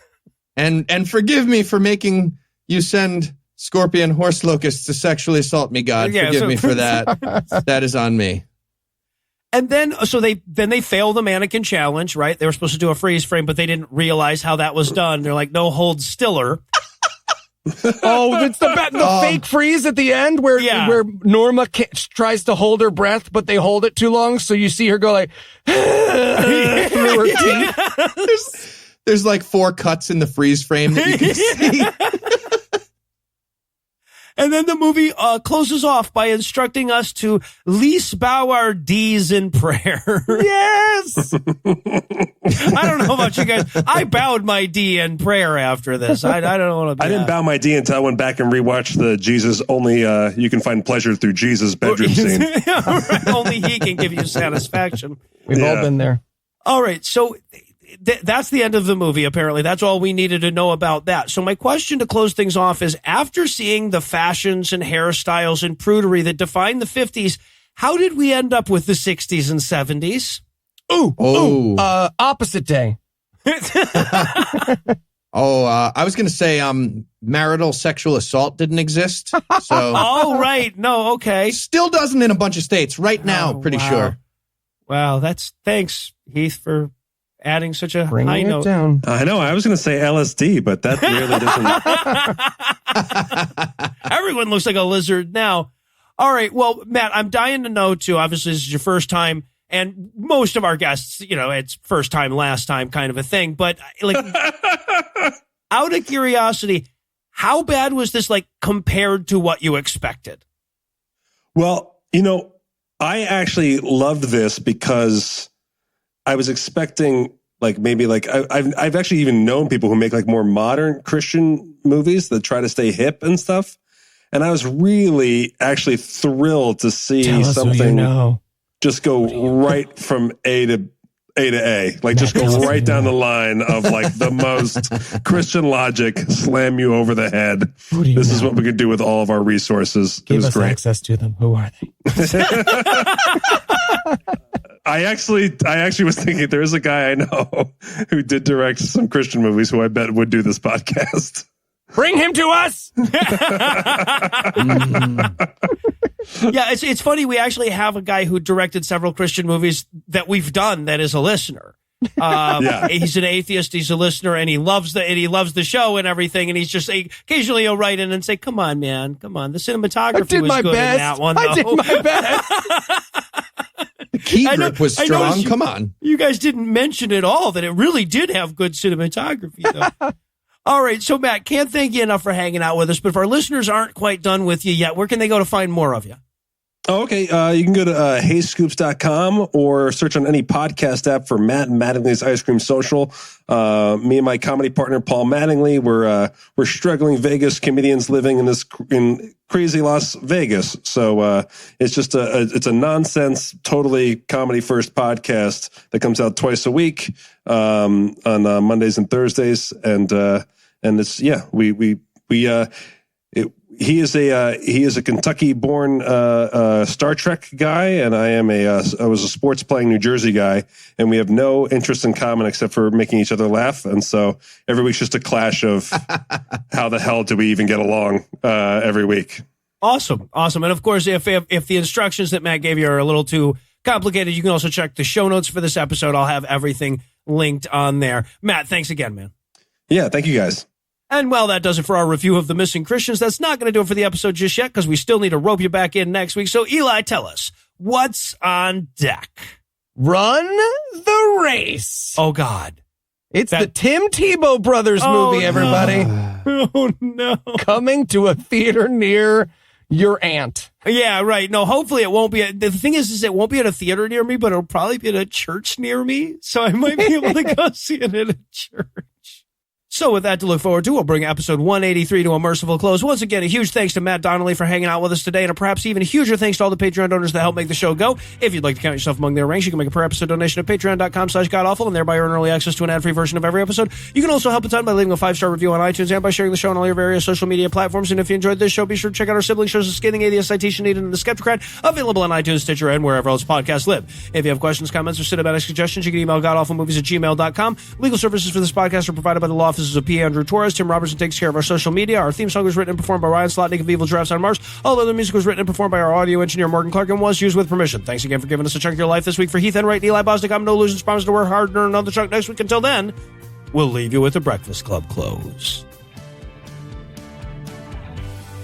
And forgive me for making you send scorpion horse locusts to sexually assault me, God. Yeah, forgive me for that. That is on me. And then, so they fail the mannequin challenge, right? They were supposed to do a freeze frame, but they didn't realize how that was done. They're like, no, hold stiller. It's the fake freeze at the end where Norma tries to hold her breath, but they hold it too long. So you see her go like, through her teeth. There's like 4 cuts in the freeze frame that you can see. And then the movie closes off by instructing us to lease bow our D's in prayer. Yes! I don't know about you guys. I bowed my D in prayer after this. I don't want to be I didn't bow my D until I went back and rewatched the Jesus only you can find pleasure through Jesus bedroom scene. Right. Only he can give you satisfaction. We've all been there. All right, so that's the end of the movie, apparently. That's all we needed to know about that. So my question to close things off is, after seeing the fashions and hairstyles and prudery that defined the 50s, how did we end up with the 60s and 70s? Opposite day. I was going to say marital sexual assault didn't exist. So Oh, right. No, okay. still doesn't in a bunch of states right now, pretty sure. Wow, thanks Heath, for adding such a Bring high it note. down. I know. I was going to say LSD, but that really doesn't. Everyone looks like a lizard now. All right. Well, Matt, I'm dying to know, too. Obviously, this is your first time. And most of our guests, it's first time, last time kind of a thing. But like, out of curiosity, how bad was this, like, compared to what you expected? Well, I actually loved this because I was expecting I've actually even known people who make like more modern Christian movies that try to stay hip and stuff. And I was really actually thrilled to see something just go right from A to A, like just go right down the line of like the most Christian logic, slam you over the head. This is what we could do with all of our resources. Give it was us great. access to them. Who are they? I actually was thinking there is a guy I know who did direct some Christian movies who I bet would do this podcast. Bring him to us. Yeah, it's funny. We actually have a guy who directed several Christian movies that we've done that is a listener. He's an atheist. He's a listener, and he loves the show and everything. And he's just occasionally he'll write in and say, "Come on, man, come on." The cinematography was good in that one. Though. I did my best. The key grip was strong. Come on. You guys didn't mention at all that it really did have good cinematography, though. All right. So, Matt, can't thank you enough for hanging out with us. But if our listeners aren't quite done with you yet, where can they go to find more of you? Oh, okay. You can go to heyscoops.com or search on any podcast app for Matt Mattingly's Ice Cream Social. Me and my comedy partner, Paul Mattingly, we're struggling Vegas comedians living in crazy Las Vegas. So it's just it's a nonsense, totally comedy first podcast that comes out twice a week on Mondays and Thursdays. And it's, he is a Kentucky-born Star Trek guy, and I was a sports playing New Jersey guy, and we have no interest in common except for making each other laugh. And so every week's just a clash of how the hell do we even get along every week. Awesome. And of course, if the instructions that Matt gave you are a little too complicated, you can also check the show notes for this episode. I'll have everything linked on there. Matt, thanks again, man. Yeah, thank you guys. And well, that does it for our review of The Missing Christians. That's not going to do it for the episode just yet because we still need to rope you back in next week. So, Eli, tell us, what's on deck? Run the race. Oh, God. It's the Tim Tebow Brothers movie, everybody. No. Oh, no. Coming to a theater near your aunt. Yeah, right. No, hopefully it won't be. The thing is it won't be at a theater near me, but it'll probably be at a church near me. So I might be able to go see it at a church. So with that to look forward to, we'll bring episode 183 to a merciful close. Once again, a huge thanks to Matt Donnelly for hanging out with us today, and a perhaps even huger thanks to all the Patreon donors that help make the show go. If you'd like to count yourself among their ranks, you can make a per episode donation at patreon.com/godawful and thereby earn early access to an ad-free version of every episode. You can also help a ton by leaving a 5-star review on iTunes and by sharing the show on all your various social media platforms. And if you enjoyed this show, be sure to check out our sibling shows, The Scathing Atheist, Citation Needed, and The Skeptocrat, available on iTunes, Stitcher, and wherever else podcasts live. If you have questions, comments, or cinematic suggestions, you can email godawfulmovies@gmail.com. Legal services for this podcast are provided by the law offices of P. Andrew Torres. Tim Robertson takes care of our social media. Our theme song was written and performed by Ryan Slotnick of Evil Giraffes on Mars. All other music was written and performed by our audio engineer, Morgan Clark, and was used with permission. Thanks again for giving us a chunk of your life this week. For HeathEnwright, Eli Bosnick, I'm No Illusions. Promise to work hard and earn another chunk next week. Until then, we'll leave you with the Breakfast Club close.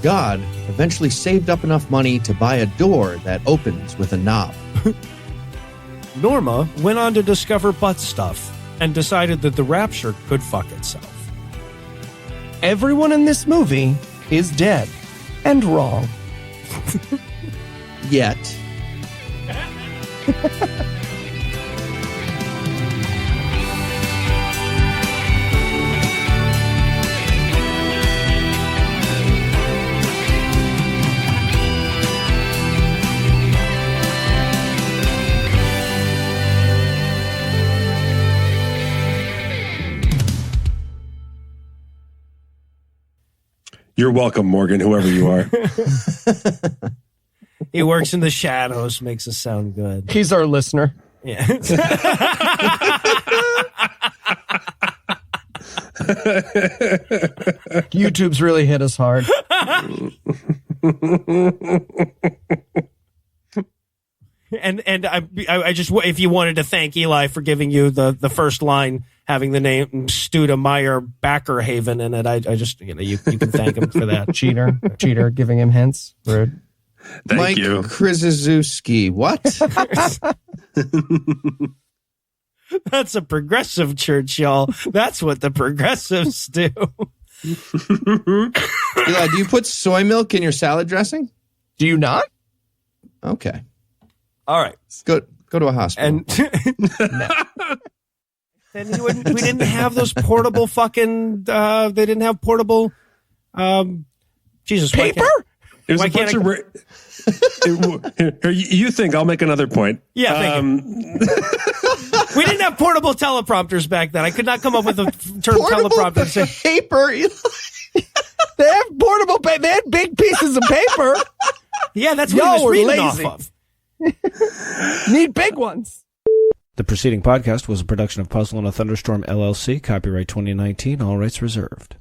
God eventually saved up enough money to buy a door that opens with a knob. Norma went on to discover butt stuff and decided that the rapture could fuck itself. Everyone in this movie is dead and wrong. Yet. You're welcome, Morgan, whoever you are. He works in the shadows, makes us sound good. He's our listener. Yeah. YouTube's really hit us hard. And I just, if you wanted to thank Eli for giving you the first line, having the name Studa Meyer Backerhaven in it, I just, you can thank him for that. Cheater, giving him hints. Rude. Thank Mike you. Krzyzewski. What? That's a progressive church, y'all. That's what the progressives do. Eli, do you put soy milk in your salad dressing? Do you not? Okay. All right. Go to a hospital. And we didn't have those portable fucking, they didn't have portable, Jesus. Paper? It was a bunch of you think I'll make another point. Yeah. We didn't have portable teleprompters back then. I could not come up with a term teleprompter. Paper. They have portable paper. They had big pieces of paper. Yeah, that's what he was reading lazy. off of. Need big ones. The preceding podcast was a production of Puzzle and a Thunderstorm LLC, copyright 2019, all rights reserved.